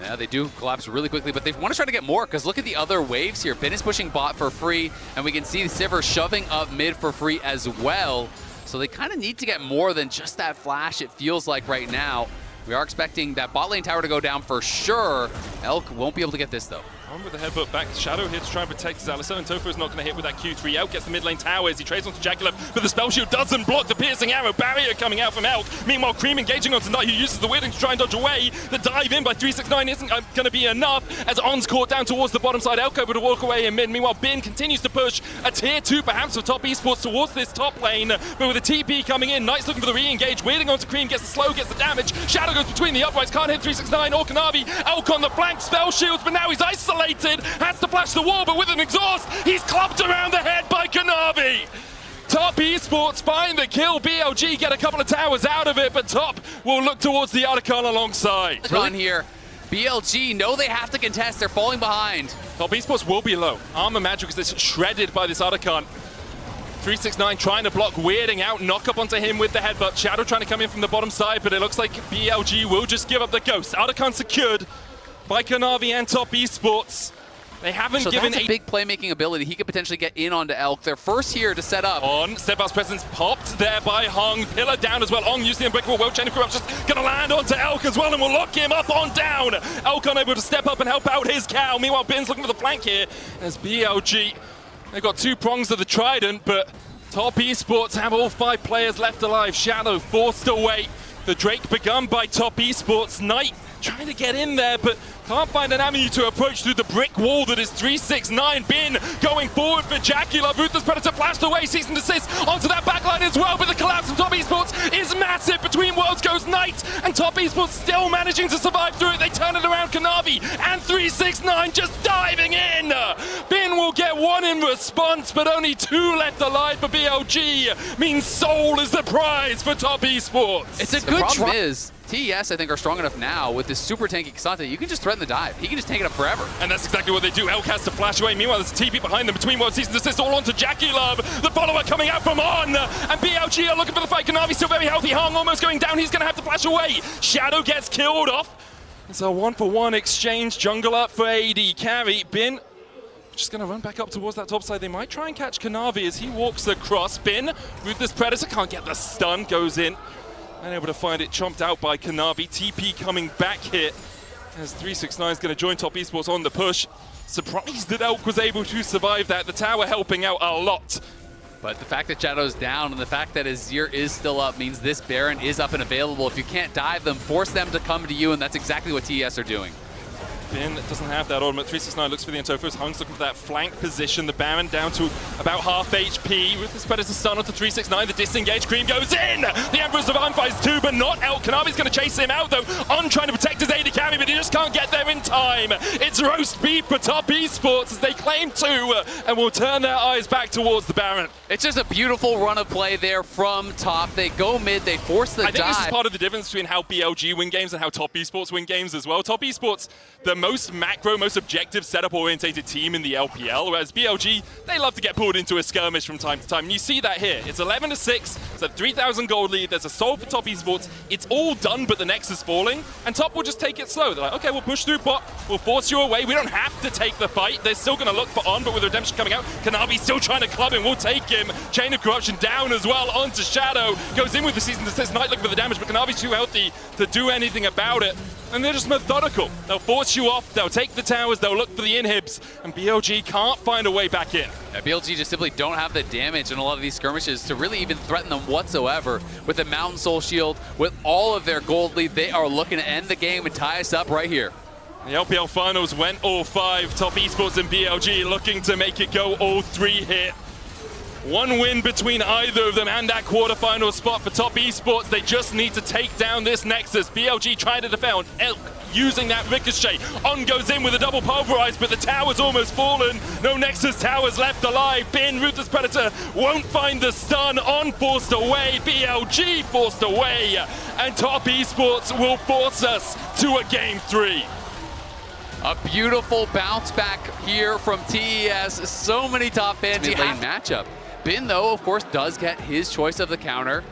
Yeah, they do collapse really quickly, but they want to try to get more because look at the other waves here. Bin is pushing bot for free, and we can see Sivir shoving up mid for free as well. So they kind of need to get more than just that flash, it feels like right now. We are expecting that bot lane tower to go down for sure. Elk won't be able to get this, though. On with the headbutt back to Shadow here to try and protect his Alistar, and Tofo's not going to hit with that Q3. Elk gets the mid lane tower as he trades onto Jackalope, but the spell shield doesn't block the piercing arrow. Barrier coming out from Elk. Meanwhile, Cream engaging onto Knight, who uses the weirding to try and dodge away. The dive in by 369 isn't going to be enough as On's caught down towards the bottom side. Elk able to walk away in mid. Meanwhile, Bin continues to push a tier 2 perhaps for Top Esports towards this top lane, but with a TP coming in, Knight's looking for the re-engage. Weirding onto Cream, gets the slow, gets the damage. Shadow goes between the uprights, can't hit 369 or Kanavi. Elk on the flank, spell shields, but now he's isolated. Has to flash the wall, but with an exhaust, he's clubbed around the head by Kanavi. Top Esports find the kill. BLG get a couple of towers out of it, but Top will look towards the Artican alongside. On here, BLG know they have to contest. They're falling behind. Top Esports will be low. Armor Magic is shredded by this Artican. 369 trying to block, weirding out, knock up onto him with the headbutt. Shadow trying to come in from the bottom side, but it looks like BLG will just give up the ghost. Artican secured by Kanavi and Top Esports. They haven't given that's a big playmaking ability. He could potentially get in onto Elk. They're first here to set up. On, Steadfast Presence popped there by Hung. Pillar down as well. Ong using the Unbreakable World Chain of Corruption. Gonna land onto Elk as well and will lock him up on down. Elk unable to step up and help out his cow. Meanwhile, Bin's looking for the flank here as BLG. They've got 2 prongs of the Trident, but Top Esports have all 5 players left alive. Shadow forced away. The Drake begun by Top Esports. Knight trying to get in there, but can't find an avenue to approach through the brick wall that is 369. Bin going forward for Jackula. Ruthless Predator flashed away. Cease and desist onto that backline as well, but the collapse from Top Esports is massive. Between Worlds goes Knight, and Top Esports still managing to survive through it. They turn it around. Kanavi and 369 just diving in. Bin will get 1 in response, but only 2 left alive for BLG. Means Soul is the prize for Top Esports. It's a good problem is TES, I think, are strong enough now with this super tanky Xante. You can just threaten the dive. He can just take it up forever. And that's exactly what they do. Elk has to flash away. Meanwhile, there's a TP behind them. Between World Season Assist all onto Jackie Love. The follower coming out from On. And BLG are looking for the fight. Kanavi still very healthy. Hung almost going down. He's going to have to flash away. Shadow gets killed off. It's a 1-for-1 exchange. Jungler for AD carry. Bin just going to run back up towards that top side. They might try and catch Kanavi as he walks across. Bin, Ruthless Predator can't get the stun. Goes in. Unable to find it, chomped out by Kanavi. TP coming back here as 369 is going to join Top Esports on the push. Surprised that Elk was able to survive that. The tower helping out a lot. But the fact that Shadow's down and the fact that Azir is still up means this Baron is up and available. If you can't dive them, force them to come to you, and that's exactly what TES are doing. Bin doesn't have that ultimate. 369 looks for the Antofos. Hung's looking for that flank position. The Baron down to about half HP. With this Predator stun onto 369. The disengage Cream goes in! The Emperor's Divine fights too, but not Elk. Kanavi's going to chase him out though. On trying to protect his AD carry, but he just can't get there in time. It's roast beef for Top Esports as they claim to, and will turn their eyes back towards the Baron. It's just a beautiful run of play there from top. They go mid, they force the dive. I think this is part of the difference between how BLG win games and how Top Esports win games as well. Top Esports, the most macro, most objective setup-orientated team in the LPL, whereas BLG, they love to get pulled into a skirmish from time to time. And you see that here. It's 11-6, it's a 3,000 gold lead, there's a soul for Top Esports. It's all done, but the Nexus is falling, and Top will just take it slow. They're like, okay, we'll push through bot, we'll force you away. We don't have to take the fight. They're still going to look for On, but with Redemption coming out, Kanavi still trying to club him. We'll take him. Chain of Corruption down as well onto Shadow. Goes in with the Season Desist Knight looking for the damage, but Kanavi's too healthy to do anything about it. And they're just methodical. They'll force you off, they'll take the towers, they'll look for the inhibs, and BLG can't find a way back in. Yeah, BLG just simply don't have the damage in a lot of these skirmishes to really even threaten them whatsoever. With the Mountain Soul Shield, with all of their gold lead, they are looking to end the game and tie us up right here. The LPL Finals went all 5. Top Esports and BLG looking to make it go all 3 here. One win between either of them and that quarterfinal spot for Top Esports. They just need to take down this Nexus. BLG trying to defend. Elk using that ricochet. On goes in with a double pulverize, but the tower's almost fallen. No Nexus towers left alive. Bin, Ruthless Predator won't find the stun. On forced away. BLG forced away. And Top Esports will force us to a game 3. A beautiful bounce back here from TES. So many top fans. Mid-lane matchup. Bin, though, of course, does get his choice of the counter.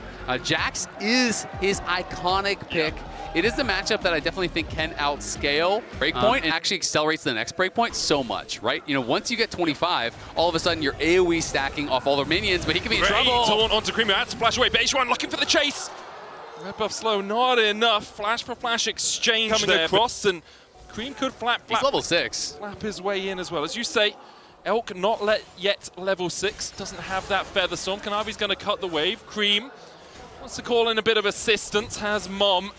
Jax is his iconic pick. It is the matchup that I definitely think can outscale Breakpoint and actually accelerates the next Breakpoint so much, right? You know, once you get 25, all of a sudden you're AoE stacking off all their minions, but he can be in trouble. Taunt onto Cream, has to flash away. Beige1 looking for the chase. Red buff slow, not enough. Flash for flash exchange coming there, across, and Cream could He's level 6. Flap his way in as well. As you say, Elk not yet level 6, doesn't have that Feather Storm. Kanavi's going to cut the wave. Cream wants to call in a bit of assistance, has Mom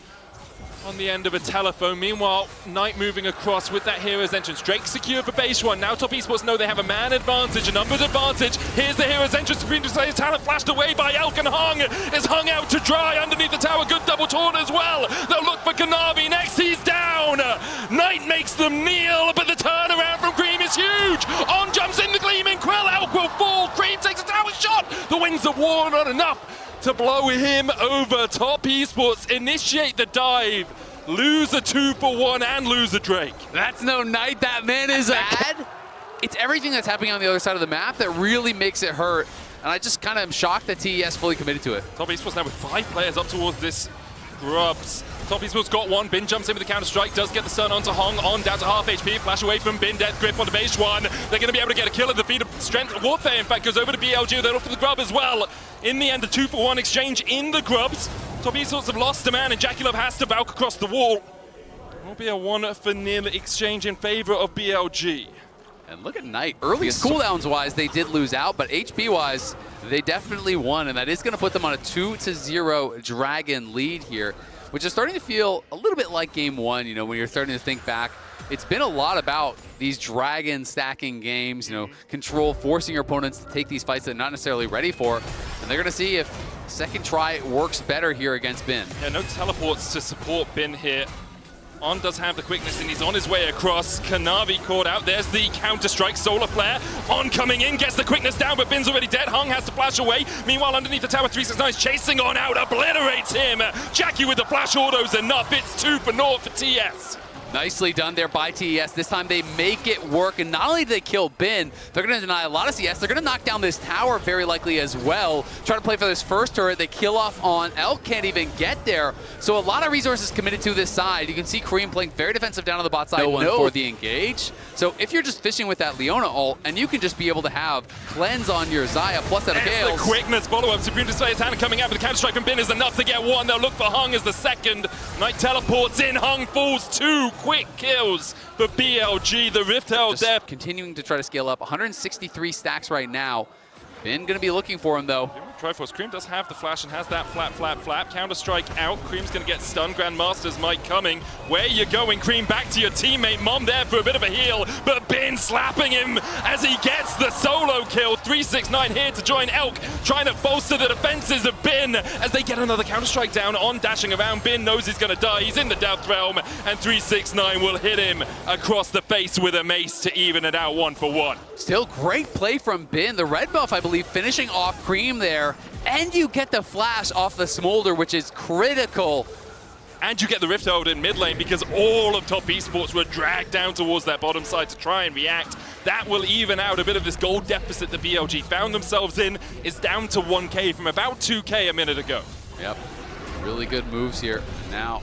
on the end of a telephone. Meanwhile, Knight moving across with that Hero's Entrance. Drake secured for Beige1. Now Top Esports know they have a man advantage, a numbers advantage. Here's the Hero's Entrance. Supreme Desires talent flashed away by Elk, and Hung is hung out to dry underneath the tower. Good double taunt as well. They'll look for Kanavi next. He's down. Knight makes them kneel, but the turnaround from Cream is huge. On jumps in the Gleaming Quill. Elk will fall. Cream takes a tower shot. The Winds of War not enough to blow him over. Top Esports initiate the dive. Lose a 2-for-1 and lose a Drake. That's no Knight. That man is bad. It's everything that's happening on the other side of the map that really makes it hurt. And I just kind of am shocked that TES fully committed to it. Top Esports now with 5 players up towards this Grubs. Top Esports got one. Bin jumps in with the counter-strike, does get the stun onto Hong. On down to half HP, flash away from Bin. Death Grip onto Beige1. They're going to be able to get a kill at the feet of Strength. Warfare, in fact, goes over to BLG. They look for the Grub as well. In the end, a 2-for-1 exchange in the Grubs. Top Esports have lost a man, and Jackie Love has to Valk across the wall. Will be a 1-for-0 exchange in favor of BLG. And look at Knight. Earliest cooldowns-wise, they did lose out, but HP-wise, they definitely won, and that is going to put them on a 2-0 Dragon lead here, which is starting to feel a little bit like Game 1, you know, when you're starting to think back. It's been a lot about these Dragon stacking games, you know, control, forcing your opponents to take these fights that they're not necessarily ready for, and they're going to see if second try works better here against Bin. Yeah, no teleports to support Bin here. On does have the quickness, and he's on his way across. Kanavi caught out. There's the counter-strike, Solar Flare. On coming in, gets the quickness down, but Bin's already dead. Hung has to flash away. Meanwhile, underneath the tower, 369 is chasing on out, obliterates him. Jackie with the flash auto's enough. It's 2-for-0 for TS. Nicely done there by TES. This time they make it work, and not only do they kill Bin, they're going to deny a lot of CS. They're going to knock down this tower very likely as well. Try to play for this first turret. They kill off on Elk, can't even get there. So a lot of resources committed to this side. You can see Cream playing very defensive down on the bot side. No one for the engage. So if you're just fishing with that Leona ult, and you can just be able to have cleanse on your Xayah plus that of Gales. The quickness follow-up. Supreme Display is coming out, but the counter-strike from Bin is enough to get one. They'll look for Hung as the second. Knight teleports in. Hung falls 2 quick kills for BLG. The Rift held there. Continuing to try to scale up. 163 stacks right now. Bin going to be looking for him, though. Triforce. Cream does have the flash and has that flap. Counter-strike out. Cream's going to get stunned. Grandmaster's might coming. Where you going, Cream? Back to your teammate. Mom there for a bit of a heal, but Bin slapping him as he gets the solo kill. 369 here to join Elk, trying to bolster the defenses of Bin as they get another Counter-strike down on dashing around. Bin knows he's going to die. He's in the Death Realm, and 369 will hit him across the face with a mace to even it out 1-for-1. Still great play from Bin. The red buff, I believe, finishing off Cream there. And you get the flash off the Smolder, which is critical. And you get the Rift Hold in mid lane because all of top esports were dragged down towards that bottom side to try and react. That will even out a bit of this gold deficit that BLG found themselves in. Is down to 1K from about 2K a minute ago. Yep, really good moves here. Now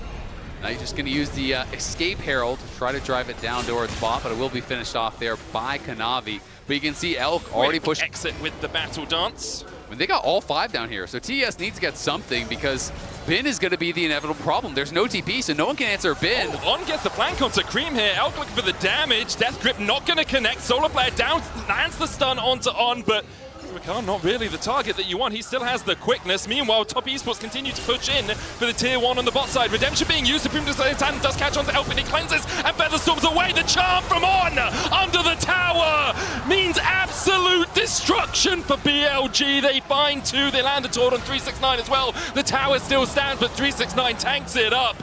you're just going to use the Escape Herald to try to drive it down towards bot, but it will be finished off there by Kanavi. But you can see Elk already pushed. Exit with the battle dance. I mean, they got all 5 down here, so TES needs to get something because Bin is going to be the inevitable problem. There's no TP, so no one can answer Bin. Oh, On gets the flank onto Cream here. Elk looking for the damage. Death Grip not going to connect. Solar Flare down, lands the stun onto On, but Rakan not really the target that you want. He still has the quickness. Meanwhile, top esports continue to push in for the tier 1 on the bot side. Redemption being used. Supreme Titan does catch onto Elk, but he cleanses and Featherstorms away. The charm from On under the tower means absolute destruction for BLG. They find 2. They land a taunt on 369 as well. The tower still stands, but 369 tanks it up.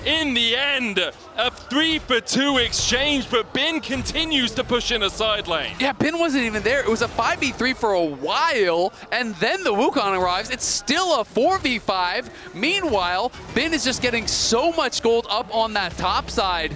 In the end, a 3-for-2 exchange, but Bin continues to push in a side lane. Yeah, Bin wasn't even there. It was a 5v3 for a while, and then the Wukong arrives. It's still a 4v5. Meanwhile, Bin is just getting so much gold up on that top side.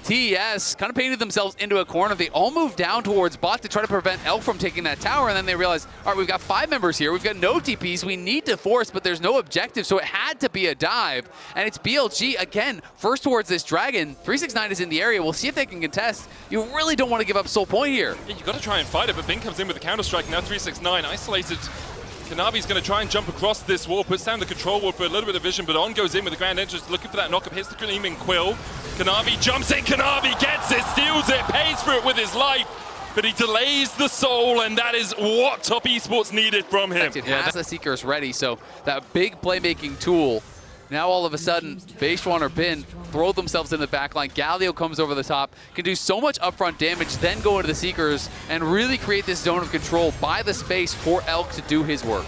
TES kind of painted themselves into a corner. They all moved down towards bot to try to prevent Elk from taking that tower, and then they realized, all right, we've got 5 members here. We've got no TPs. We need to force, but there's no objective, so it had to be a dive. And it's BLG, again, first towards this dragon. 369 is in the area. We'll see if they can contest. You really don't want to give up Soul Point here. Yeah, you got to try and fight it, but Bin comes in with a counter-strike. Now 369 isolated. Kanavi's going to try and jump across this wall, puts down the control wall for a little bit of vision, but On goes in with the grand entrance, looking for that knock-up, hits the Gleaming Quill. Kanavi jumps in, Kanavi gets it, steals it, pays for it with his life, but he delays the soul, and that is what top esports needed from him. It has the Seekers ready, so that big playmaking tool. Now all of a sudden, Beishuan or Bin throw themselves in the backline. Galio comes over the top, can do so much upfront damage, then go into the Seekers and really create this zone of control, buy the space for Elk to do his work.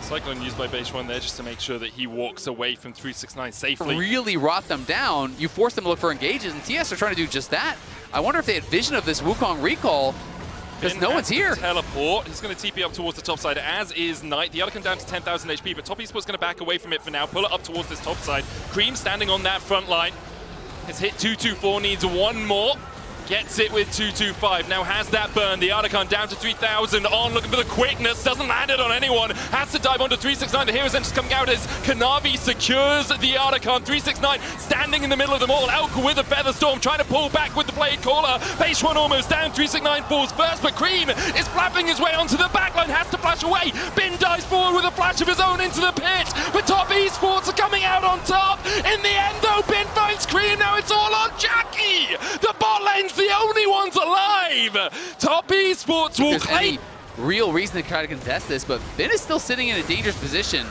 Cyclone used by Beishuan there just to make sure that he walks away from 369 safely. Really rot them down. You force them to look for engages, and TS are trying to do just that. I wonder if they had vision of this Wukong recall, because no one's here. Teleport. He's going to TP up towards the top side, as is Knight. The other come down to 10,000 HP, but top esports going to back away from it for now. Pull it up towards this top side. Cream standing on that front line. His hit 224, needs one more. Gets it with 225. Now has that burn. The Archon down to 3,000. On looking for the quickness. Doesn't land it on anyone. Has to dive onto 369. The Hero's Entrance coming out as Kanavi secures the Archon. 369 standing in the middle of them all. Elk with a Featherstorm trying to pull back with the Blade Caller. Beishuan almost down. 369 falls first, but Cream is flapping his way onto the backline. Has to flash away. Bin dives forward with a flash of his own into the pit. But top esports are coming out on top. In the end, though, Bin finds Cream. Now it's all on Jackie. The bot lane's the only ones alive. Top esports will claim. Real reason to try to contest this, but Bin is still sitting in a dangerous position,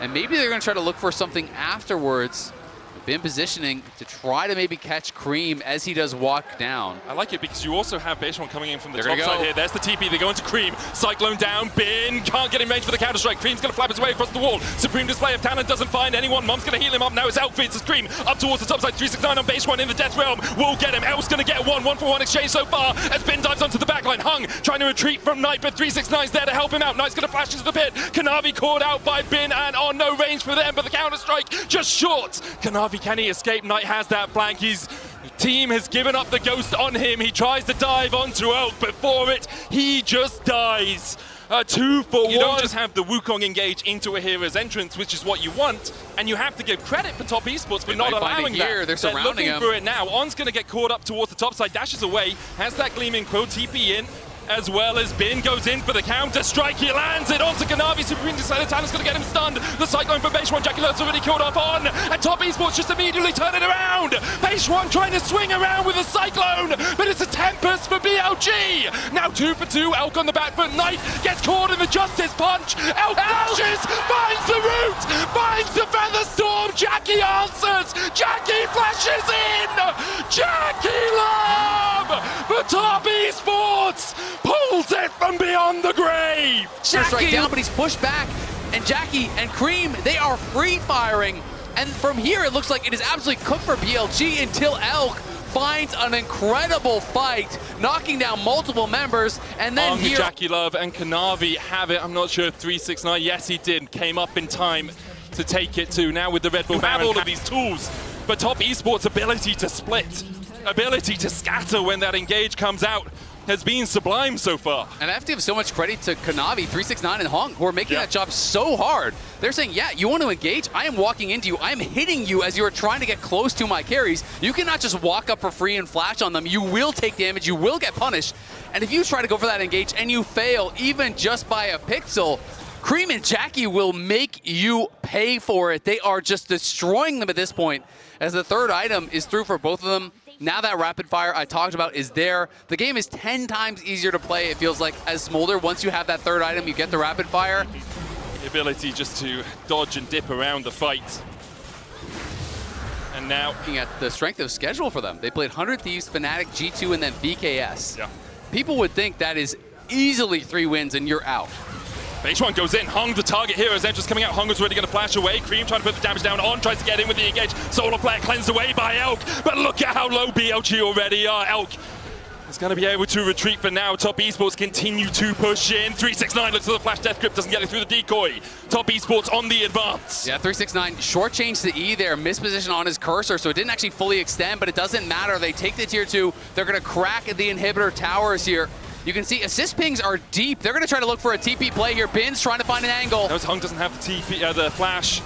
and maybe they're going to try to look for something afterwards. Bin positioning to try to maybe catch Cream as he does walk down. I like it because you also have Beishuan coming in from the top side here. There's the TP. They go into Cream. Cyclone down. Bin can't get in range for the counter-strike. Cream's going to flap his way across the wall. Supreme Display of Talent doesn't find anyone. Mom's going to heal him up. Now his outfits as Cream up towards the top side. 369 on Beishuan in the Death Realm. Will get him. Elf's going to get one. 1-for-1 exchange so far as Bin dives onto the backline. Hung trying to retreat from Knight, but 369's there to help him out. Knight's going to flash into the pit. Kanavi caught out by Bin and on no range for them, but the counter-strike just short. Kanavi, can he escape? Knight has that flank. He's Team has given up the ghost on him. He tries to dive onto Elk, but for it, he just dies. 2 for 1. You don't just have the Wukong engage into a hero's entrance, which is what you want, and you have to give credit for Top Esports for not allowing that. They're surrounding him. Looking for it now. On's going to get caught up towards the top side, dashes away, has that Gleaming Quill, TP in, as well as Bin goes in for the counter strike. He lands it onto Kanavi. Supreme Decided Talent's going to get him stunned. The Cyclone from Base 1. Jackie Love's already killed off on. And Top Esports just immediately turn it around. Base 1 trying to swing around with a Cyclone, but it's a Tempest for BLG. Now 2 for 2. Elk on the back foot. Knight gets caught in the Justice Punch. Elk flashes, finds the root, finds the Feather Storm. Jackie answers. Jackie flashes in. Jackie Love for Top Esports. Pulls it from beyond the grave! First right down, but he's pushed back. And Jackie and Cream, they are free firing. And from here, it looks like it is absolutely cooked for BLG until Elk finds an incredible fight, knocking down multiple members. And then here, Jackie Love and Kanavi have it. I'm not sure if 369, yes he did, came up in time to take it too. Now with the Red Bull Baron, have all of these tools, but Top Esports' ability to split, ability to scatter when that engage comes out, has been sublime so far. And I have to give so much credit to Kanavi, 369, and Hong, who are making that job so hard. They're saying, yeah, you want to engage? I am walking into you. I am hitting you as you are trying to get close to my carries. You cannot just walk up for free and flash on them. You will take damage. You will get punished. And if you try to go for that engage and you fail, even just by a pixel, Cream and Jackie will make you pay for it. They are just destroying them at this point, as the third item is through for both of them. Now that rapid fire I talked about is there. The game is 10 times easier to play, it feels like, as Smolder. Once you have that third item, you get the rapid fire. The ability just to dodge and dip around the fight. And now, looking at the strength of schedule for them, they played 100 Thieves, Fnatic, G2, and then BKS. Yeah. People would think that is easily 3 wins and you're out. Base 1 goes in. Hung, the target here, as Entra's coming out. Hung is already going to flash away. Cream trying to put the damage down on, tries to get in with the engage. Solar Flare cleansed away by Elk, but look at how low BLG already are. Elk is going to be able to retreat for now. Top Esports continue to push in. 369 looks for the flash death grip, doesn't get it through the decoy. Top Esports on the advance. Yeah, 369 short change to E there, misposition on his cursor, so it didn't actually fully extend, but it doesn't matter. They take the tier 2. They're going to crack the inhibitor towers here. You can see assist pings are deep. They're going to try to look for a TP play here. Bin's trying to find an angle. Notice Hung doesn't have the TP, the flash.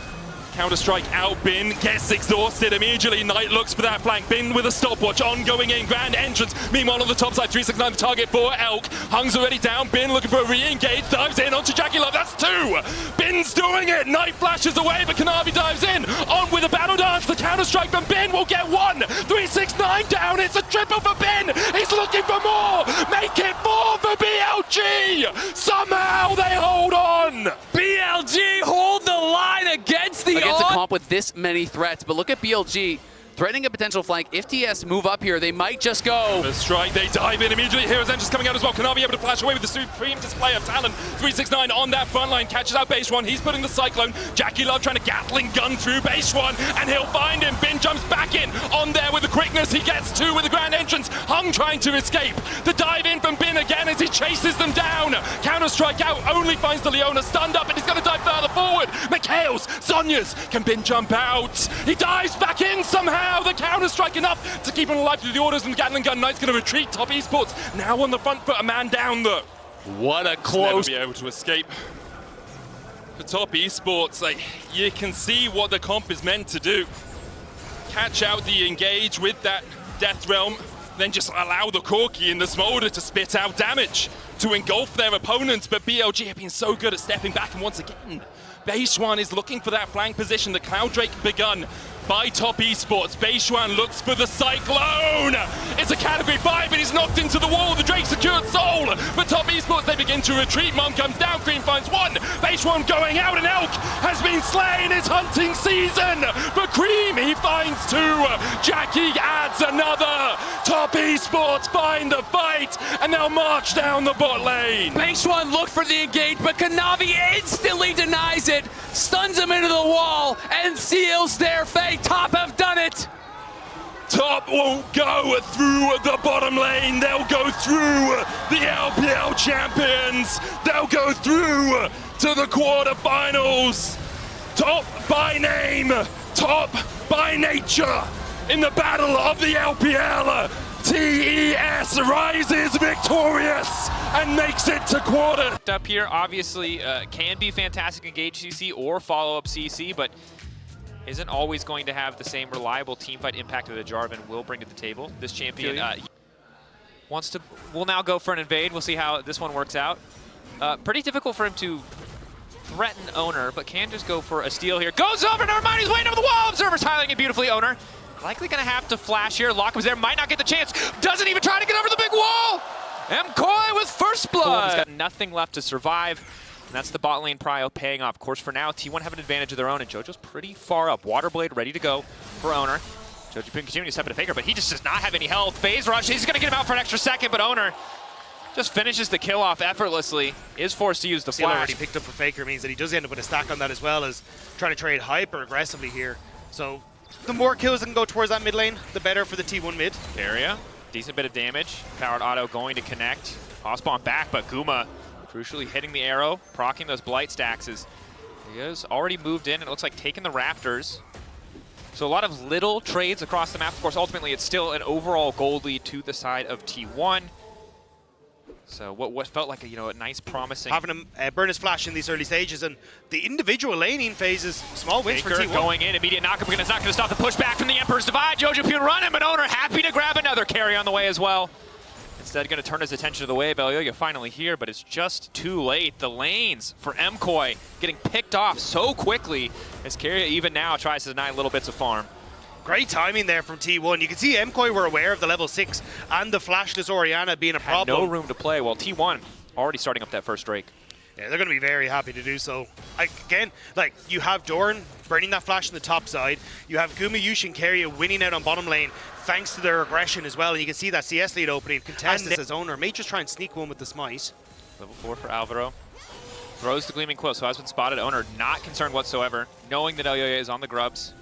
Counter-strike out, Bin gets exhausted immediately. Knight looks for that flank. Bin with a stopwatch, ongoing in, grand entrance. Meanwhile on the top side, 369 the target for Elk. Hung's already down, Bin looking for a re-engage, dives in onto Jackie Love, that's 2! Bin's doing it, Knight flashes away, but Kanavi dives in. On with a battle dance, the counter-strike from Bin will get 1! 369 down, it's a triple for Bin! He's looking for more! Make it 4 for BLG! Somehow they hold on! BLG hold the line against the a comp with this many threats, but look at BLG threatening a potential flank. If TS move up here, they might just go. The strike, they dive in immediately. Hero's Entrance coming out as well. Kanavi able to flash away with the supreme display of talent. 369 on that front line, catches out Base 1. He's putting the Cyclone. Jackie Love trying to Gatling gun through Base 1, and he'll find him. Bin jumps back in on there with the quickness. He gets 2 with the grand entrance. Hung trying to escape. The dive in from Bin again as he chases them down. Counter-strike out, only finds the Leona stunned up, and he's going to dive further forward. McHale's, Sonya's, can Bin jump out? He dives back in somehow. The counter-strike enough to keep him alive through the orders, and the Gatling gun Knight's going to retreat. Top Esports now on the front foot, a man down though. What a close. Never be able to escape. For Top Esports, like, you can see what the comp is meant to do. Catch out the engage with that Death Realm, then just allow the Corki and the Smolder to spit out damage to engulf their opponents, but BLG have been so good at stepping back, and once again, Base 1 is looking for that flank position. The Cloud Drake begun by Top Esports. Base 1 looks for the Cyclone. It's a category 5, but he's knocked into the wall. The Drake secured Soul. But Top Esports, they begin to retreat. Mom comes down, Cream finds 1. Base 1 going out, and Elk has been slain. It's hunting season. For Cream, he finds 2. Jackie adds another. Top Esports find the fight, and they'll march down the bot lane. Base 1 looked for the engage, but Kanavi instantly denies it, stuns him into the wall, and seals their fate. Top have done it. Top won't go through the bottom lane. They'll go through the LPL champions. They'll go through to the quarterfinals. Top by name, top by nature. in the battle of the LPL. TES rises victorious and makes it to quarter. Up here, obviously, can be fantastic engage CC or follow up CC, but isn't always going to have the same reliable teamfight impact that a Jarvan will bring to the table. This champion will now go for an invade. We'll see how this one works out. Pretty difficult for him to threaten Owner, but can just go for a steal here. Goes over, never mind, he's waiting over the wall. Observer's tiling it beautifully, Owner. Likely gonna have to flash here. Lockham's there, might not get the chance. Doesn't even try to get over the big wall. MKOI with first blood. He's got nothing left to survive. And that's the bot lane prio paying off. Of course, for now, T1 have an advantage of their own, and JoJo's pretty far up. Waterblade ready to go for Owner. JoJo been continuing to step into Faker, but he just does not have any health. Phase rush, he's gonna get him out for an extra second, but Owner just finishes the kill off effortlessly. Is forced to use the flash. Already picked up for Faker means that he does end up with a stack on that as well as trying to trade hyper aggressively here. So the more kills that can go towards that mid lane, the better for the T1 mid. Area, decent bit of damage. Powered auto going to connect. Ospawn back, but Guma crucially hitting the arrow, proccing those blight stacks as he has already moved in, and it looks like taking the Raptors. So a lot of little trades across the map. Of course, ultimately it's still an overall gold lead to the side of T1. So what felt like a nice promising having him burn his flash in these early stages, and the individual laning phases, small wins for T1. Going in, immediate knockup, it's not going to stop the pushback from the Emperor's Divide. JoJo Pune running, but Owner happy to grab another carry on the way as well. Instead, going to turn his attention to the wave. Elyoya finally here, but it's just too late. The lanes for MKOI getting picked off so quickly as Keria even now tries to deny little bits of farm. Great timing there from T1. You can see MKOI were aware of the level 6 and the flashless Orianna being a problem. Had no room to play, while T1 already starting up that first Drake. Yeah, they're going to be very happy to do so. Again, like, you have Doran burning that flash on the top side. You have Guma, Yush, and Keria winning out on bottom lane thanks to their aggression as well. And you can see that CS lead opening. Contest this as Owner. May just try and sneak one with the smite. Level 4 for Alvaro. Throws the Gleaming Quill, so has been spotted. Owner not concerned whatsoever, knowing that Elyoya is on the grubs.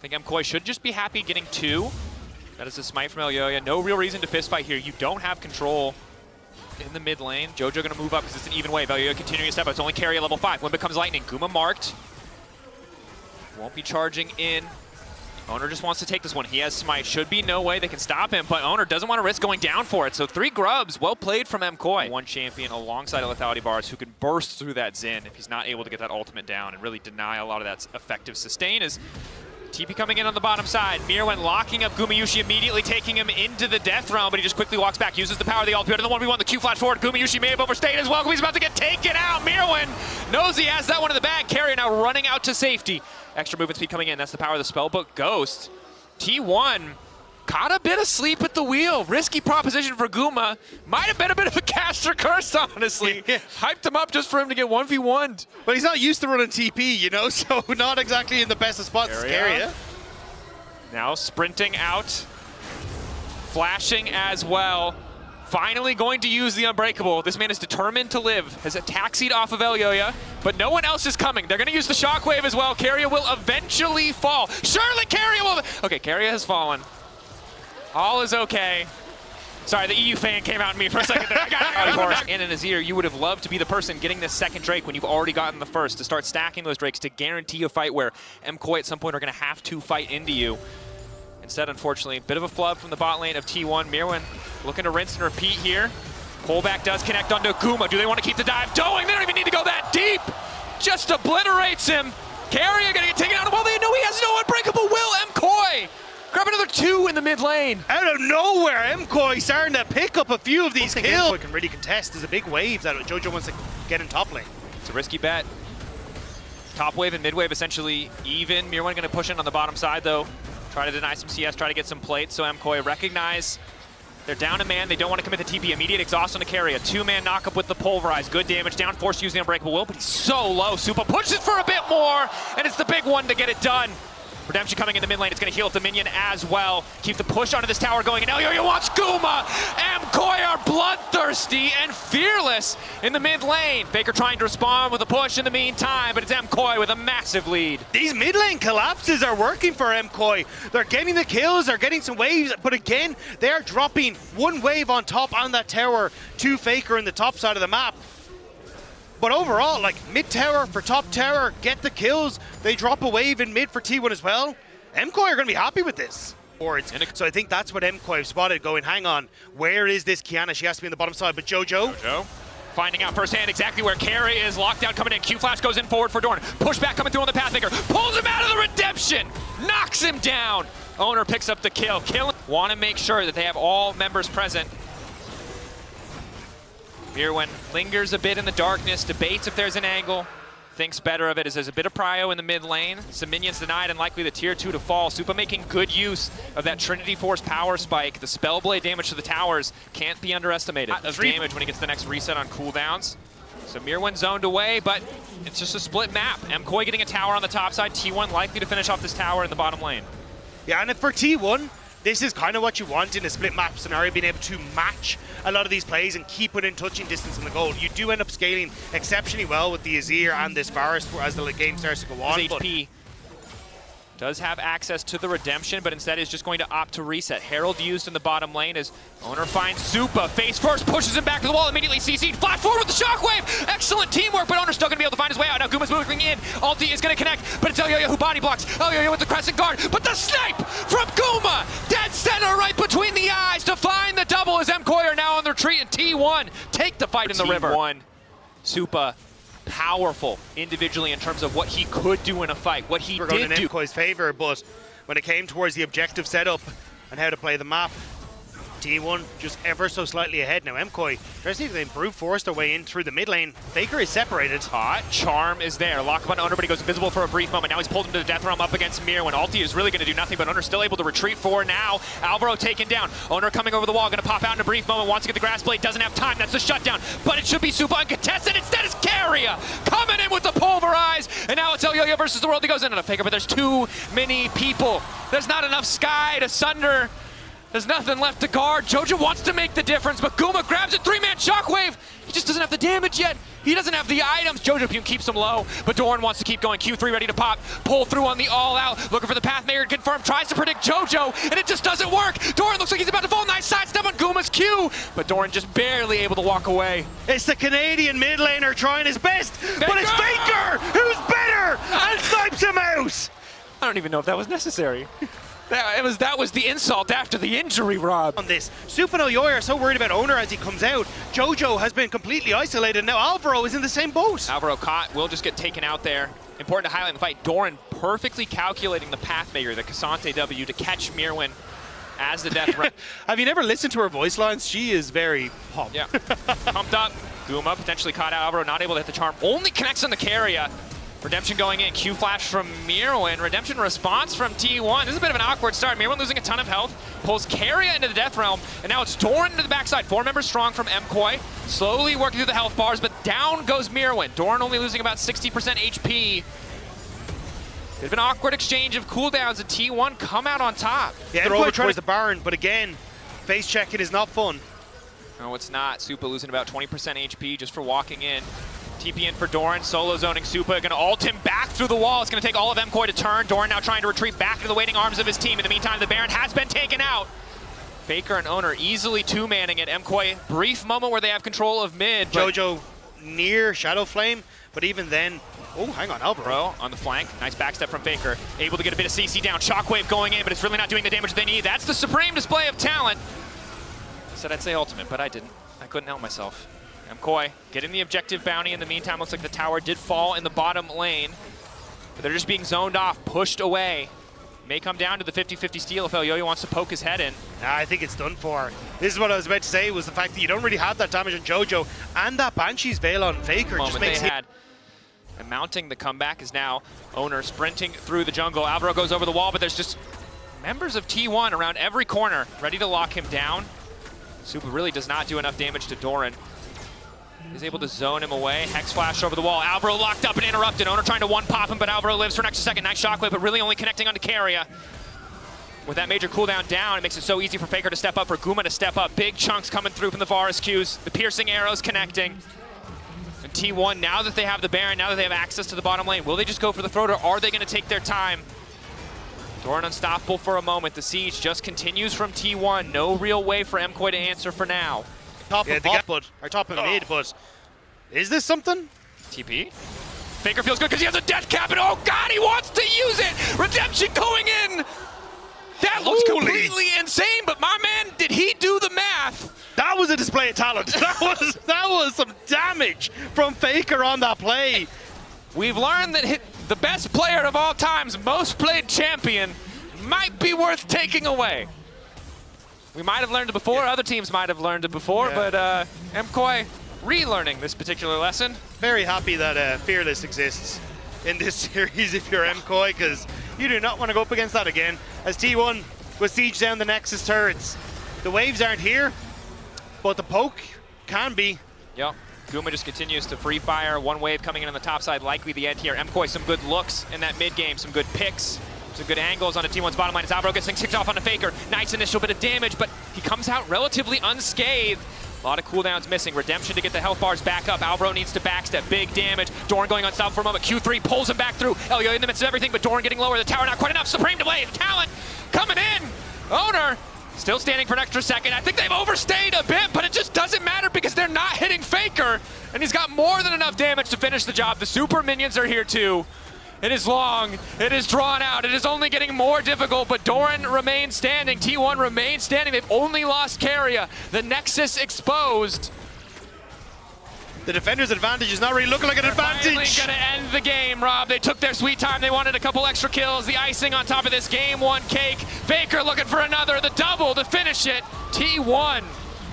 I think MKOI should just be happy getting 2. That is a smite from Elyoya. No real reason to fistfight here. You don't have control in the mid lane. JoJo going to move up because it's an even wave. Elyoya continuing to step up. It's only Keria level 5. When becomes lightning. Guma marked. Won't be charging in. Owner just wants to take this one. He has smite. Should be no way they can stop him, but Owner doesn't want to risk going down for it. So 3 grubs. Well played from MKOI. One champion alongside a lethality bars who can burst through that Xin if he's not able to get that ultimate down and really deny a lot of that effective sustain. Is TP coming in on the bottom side. Mirwen locking up Gumayushi, immediately taking him into the death realm, but he just quickly walks back, uses the power of the ultimate, and the 1v1, the Q flash forward. Gumayushi may have overstayed as well. He's about to get taken out. Mirwen knows he has that one in the bag. Keria now running out to safety. Extra movement speed coming in. That's the power of the spellbook Ghost. T1 caught a bit of sleep at the wheel. Risky proposition for Guma. Might have been a bit of a caster curse, honestly. Hyped him up just for him to get 1v1'd. But he's not used to running TP, so not exactly in the best of spots. Keria. Now sprinting out. Flashing as well. Finally going to use the Unbreakable. This man is determined to live. Has a taxied off of Elyoya, but no one else is coming. They're going to use the Shockwave as well. Keria will eventually fall. Surely Keria will... Okay, Keria has fallen. All is okay. Sorry, the EU fan came out in me for a second there. I got it. And in Azir, you would have loved to be the person getting this second Drake when you've already gotten the first, to start stacking those Drakes to guarantee a fight where MKOI at some point are going to have to fight into you. Instead, unfortunately, a bit of a flub from the bot lane of T1. Mirwen looking to rinse and repeat here. Pullback does connect onto Guma. Do they want to keep the dive going? They don't even need to go that deep. Just obliterates him. Keria going to get taken out. Well, they know he has no unbreakable will. MKOI grab another 2 in the mid lane. Out of nowhere, MKOI starting to pick up a few of these kills. MKOI can really contest. There's a big wave that JoJo wants to get in top lane. It's a risky bet. Top wave and mid wave essentially even. Mirwen going to push in on the bottom side, though. Try to deny some CS, try to get some plates. So MKOI recognize they're down a man. They don't want to commit the TP. Immediate exhaust on the Keria. 2-man knockup with the Pulverize. Good damage down. Forced to use the Unbreakable Will, but he's so low. Supa pushes for a bit more, and it's the big one to get it done. Redemption coming in the mid lane. It's going to heal up the minion as well. Keep the push onto this tower going, and Elyoya wants Guma. MKOI are bloodthirsty and fearless in the mid lane. Faker trying to respond with a push in the meantime, but it's MKOI with a massive lead. These mid lane collapses are working for MKOI. They're getting the kills, they're getting some waves, but again, they're dropping one wave on top on that tower to Faker in the top side of the map. But overall, like, mid tower for top tower, get the kills. They drop a wave in mid for T1 as well. MKOI are going to be happy with this. So I think that's what MKOI spotted, going, hang on, where is this Kiana? She has to be on the bottom side, but Jojo finding out firsthand exactly where Carry is. Lockdown coming in. Q-Flash goes in forward for Dorn. Pushback coming through on the Pathmaker. Pulls him out of the Redemption. Knocks him down. Owner picks up the kill. Want to make sure that they have all members present. Mirwin lingers a bit in the darkness. Debates if there's an angle. Thinks better of it as there's a bit of prio in the mid lane. Some minions denied and likely the tier 2 to fall. Supa making good use of that Trinity Force power spike. The Spellblade damage to the towers can't be underestimated. Does damage when he gets the next reset on cooldowns. So Mirwin zoned away, but it's just a split map. MKOI getting a tower on the top side. T1 likely to finish off this tower in the bottom lane. Yeah, and for T1, this is kind of what you want in a split map scenario, being able to match a lot of these plays and keep within touching distance in the goal. You do end up scaling exceptionally well with the Azir and this Varus as the game starts to go on. HP does have access to the Redemption, but instead is just going to opt to reset. Herald used in the bottom lane as Owner finds Supa. Face first, pushes him back to the wall, immediately CC'd. Flash forward with the Shockwave! Excellent teamwork, but Owner's still going to be able to find his way out. Now Guma's moving in. Ulti is going to connect, but it's Elyoya who body blocks. Elyoya with the Crescent Guard, but the snipe from Guma! Dead center right between the eyes to find the double as MKOI are now on the retreat, and T1 take the fight in the river. T1, Supa, powerful individually in terms of what he could do in a fight, what he did in do. MKOI's favor, but when it came towards the objective setup and how to play the map, T1 just ever so slightly ahead. Now MKOI tries to even brute force their way in through the mid lane. Faker is separated. Hot. Charm is there. Lock up on Owner, but he goes invisible for a brief moment. Now he's pulled him to the death realm up against Mir when Ulti is really going to do nothing, but Owner's still able to retreat for now. Alvaro taken down. Owner coming over the wall, going to pop out in a brief moment. Wants to get the grass blade, doesn't have time. That's the shutdown, but it should be Supa uncontested. Instead it's Carrier coming in with the pulverize, and now it's Elyoya versus the world. He goes into the Faker, but there's too many people. There's not enough sky to sunder. There's nothing left to guard. Jojo wants to make the difference, but Guma grabs it. 3-man Shockwave. He just doesn't have the damage yet. He doesn't have the items. Jojo keeps him low, but Doran wants to keep going. Q3 ready to pop. Pull through on the all-out. Looking for the Pathmaker to confirm. Tries to predict Jojo, and it just doesn't work. Doran looks like he's about to fall. Nice sidestep on Guma's Q, but Doran just barely able to walk away. It's the Canadian mid laner trying his best, but it's Faker who's better and snipes him out. I don't even know if that was necessary. That was the insult after the injury, Rob. On this, Supa and Elyoya are so worried about Owner as he comes out. Jojo has been completely isolated. Now Alvaro is in the same boat. Alvaro caught, will just get taken out there. Important to highlight in the fight, Doran perfectly calculating the Pathmaker, the Cassante W, to catch Mirwin as the death run. Have you never listened to her voice lines? She is very pumped. Yeah, pumped up. Guma potentially caught out. Alvaro not able to hit the charm. Only connects on the Carrier. Redemption going in, Q-Flash from Mirwin, Redemption response from T1. This is a bit of an awkward start. Mirwin losing a ton of health, pulls Carrier into the Death Realm, and now it's Doran into the backside. 4 members strong from MKOI, slowly working through the health bars, but down goes Mirwin. Doran only losing about 60% HP. Bit of an awkward exchange of cooldowns, and T1 come out on top. Yeah, MKOI tries the Baron, but again, face checking is not fun. No, it's not. Supa losing about 20% HP just for walking in. TP in for Doran, solo zoning Supa, gonna ult him back through the wall. It's gonna take all of MKOI to turn. Doran now trying to retreat back into the waiting arms of his team. In the meantime, the Baron has been taken out. Faker and Owner easily 2-manning it. MKOI, brief moment where they have control of mid. Jojo near Shadow Flame, but even then, oh, hang on, Alvaro on the flank. Nice backstep from Faker. Able to get a bit of CC down. Shockwave going in, but it's really not doing the damage they need. That's the supreme display of talent. I said I'd say ultimate, but I didn't. I couldn't help myself. MKOI getting the objective bounty in the meantime. Looks like the tower did fall in the bottom lane, but they're just being zoned off, pushed away. May come down to the 50-50 steal if Elyoya wants to poke his head in. Nah, I think it's done for. This is what I was about to say, was the fact that you don't really have that damage on Jojo, and that Banshee's Veil on Faker just makes it. And mounting the comeback is now Owner sprinting through the jungle. Alvaro goes over the wall, but there's just members of T1 around every corner ready to lock him down. Supa really does not do enough damage to Doran. He's able to zone him away. Hex flash over the wall. Alvaro locked up and interrupted. Owner trying to one-pop him, but Alvaro lives for an extra second. Nice Shockwave, but really only connecting onto Carrier. With that major cooldown down, it makes it so easy for Faker to step up, for Guma to step up. Big chunks coming through from the Varus Qs. The piercing arrows connecting. And T1, now that they have the Baron, now that they have access to the bottom lane, will they just go for the throat, or are they going to take their time? Doran unstoppable for a moment. The siege just continues from T1. No real way for MKOI to answer for now. Top of mid, but is this something? TP? Faker feels good because he has a death cap, and oh god, he wants to use it! Redemption going in! That looks completely insane, but my man, did he do the math? That was a display of talent. That was some damage from Faker on that play. We've learned that the best player of all time's most played champion might be worth taking away. We might have learned it before, other teams might have learned it before, but MKOI relearning this particular lesson. Very happy that Fearless exists in this series if you're MKOI, because you do not want to go up against that again. As T1 will siege down the Nexus turrets. The waves aren't here, but the poke can be. Yep. Guma just continues to free fire. One wave coming in on the top side, likely the end here. MKOI some good looks in that mid game, some good picks, some good angles on the T1's bottom line. As Alvaro gets things kicked off on the Faker. Nice initial bit of damage, but he comes out relatively unscathed. A lot of cooldowns missing. Redemption to get the health bars back up. Alvaro needs to backstep. Big damage. Doran going unstoppable for a moment. Q3 pulls him back through. Elio in the midst of everything, but Doran getting lower. The tower not quite enough. Supreme delay. Talent coming in. Owner still standing for an extra second. I think they've overstayed a bit, but it just doesn't matter because they're not hitting Faker. And he's got more than enough damage to finish the job. The super minions are here too. It is long, it is drawn out, it is only getting more difficult, but Doran remains standing, T1 remains standing. They've only lost Keria. The Nexus exposed. The defender's advantage is not really looking like an advantage. Finally gonna end the game, Rob. They took their sweet time. They wanted a couple extra kills. The icing on top of this game one cake. Faker looking for another, the double to finish it. T1.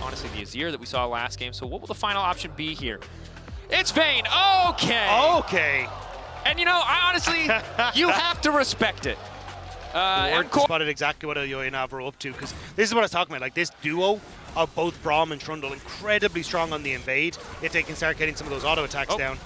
Honestly, the Azir that we saw last game. So what will the final option be here? It's Vayne. Okay. Okay. And you know, I honestly, you have to respect it. Spotted exactly what Elio and Alvaro are up to, because this is what I was talking about. Like, this duo of both Braum and Trundle, incredibly strong on the invade if they can start getting some of those auto attacks down.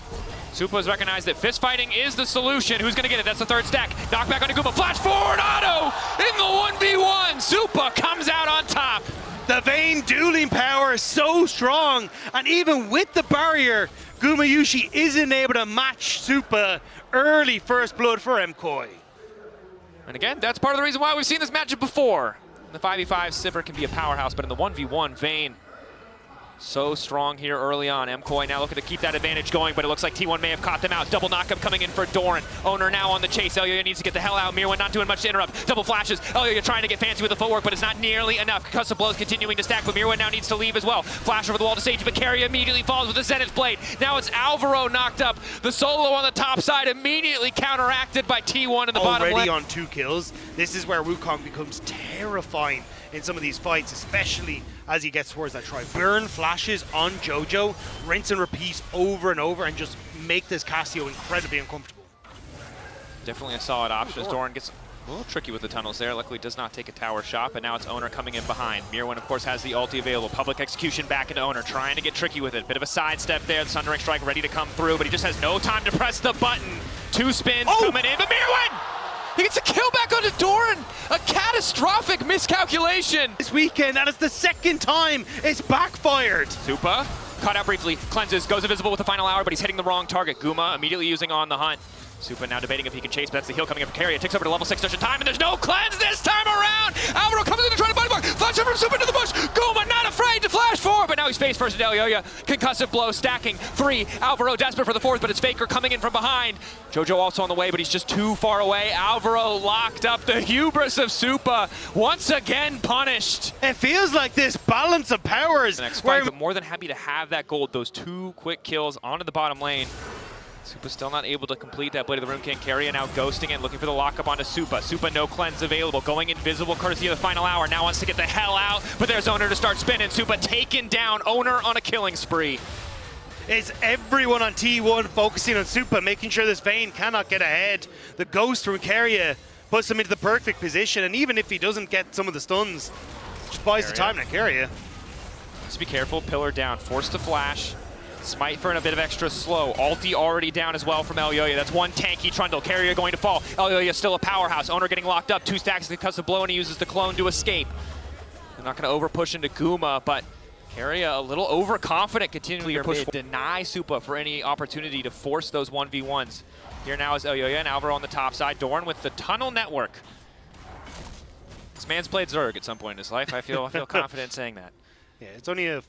Supa has recognized that fist fighting is the solution. Who's going to get it? That's the third stack. Knockback onto Guma. Flash forward auto in the 1v1. Supa comes out on top. The Vayne dueling power is so strong, and even with the barrier, Gumayushi isn't able to match Supa early first blood for MKOI. And again, that's part of the reason why we've seen this matchup before. In the 5v5, Sivir can be a powerhouse, but in the 1v1, Vayne so strong here early on. MKOI now looking to keep that advantage going, but it looks like T1 may have caught them out. Double knockup coming in for Doran. Owner now on the chase. Elio needs to get the hell out. Mirwan not doing much to interrupt. Double flashes. Elio trying to get fancy with the footwork, but it's not nearly enough. Concussive blows continuing to stack, but Mirwan now needs to leave as well. Flash over the wall to Sage, but Keria immediately falls with the Zenith Blade. Now it's Alvaro knocked up. The solo on the top side immediately counteracted by T1 in the bottom lane. Already on 2 kills. This is where Wukong becomes terrifying in some of these fights, especially as he gets towards that try. Burn flashes on Jojo, rinse and repeat over and over, and just make this Cassio incredibly uncomfortable. Definitely a solid option as Doran gets a little tricky with the tunnels there. Luckily does not take a tower shot, but now it's Owner coming in behind. Mirwan, of course, has the ulti available. Public execution back into Owner, trying to get tricky with it. Bit of a sidestep there. The Sundering Strike ready to come through, but he just has no time to press the button. 2 spins coming in, but Mirwan! He gets a kill back onto Doran! A catastrophic miscalculation! This weekend, and it's the second time it's backfired. Supa, caught out briefly, cleanses, goes invisible with the final hour, but he's hitting the wrong target. Guma immediately using on the hunt. Supa now debating if he can chase, but that's the heal coming in from Keria. Takes over to level 6 just in time, and there's no cleanse this time around! Alvaro comes in to try to body block, flash over from Supa into the bush! Guma not afraid to flash forward, but now he's face first to Elioya. Concussive blow stacking, 3. Alvaro desperate for the 4th, but it's Faker coming in from behind. Jojo also on the way, but he's just too far away. Alvaro locked up. The hubris of Supa once again punished. It feels like this balance of powers. The next fight, but more than happy to have that gold. Those 2 quick kills onto the bottom lane. Supa still not able to complete that Blade of the Rune King. Keria now ghosting it, looking for the lockup onto Supa. Supa no cleanse available, going invisible courtesy of the final hour. Now wants to get the hell out, but there's Owner to start spinning. Supa taken down, Owner on a killing spree. It's everyone on T1 focusing on Supa, making sure this Vayne cannot get ahead. The ghost from Keria puts him into the perfect position, and even if he doesn't get some of the stuns, just buys the time to Keria. Just be careful, pillar down, forced to flash. Smite for a bit of extra slow. Ulti already down as well from Elioya. That's 1 tanky Trundle. Keria going to fall. Elioya still a powerhouse. Owner getting locked up. 2 stacks of the concussive blow, and he uses the clone to escape. They're not going to over push into Guma, but Keria a little overconfident, continuing to push. Deny Supa for any opportunity to force those 1v1s. Here now is Elioya and Alvaro on the top side. Doran with the tunnel network. This man's played Zerg at some point in his life. I feel confident saying that. Yeah, it's only a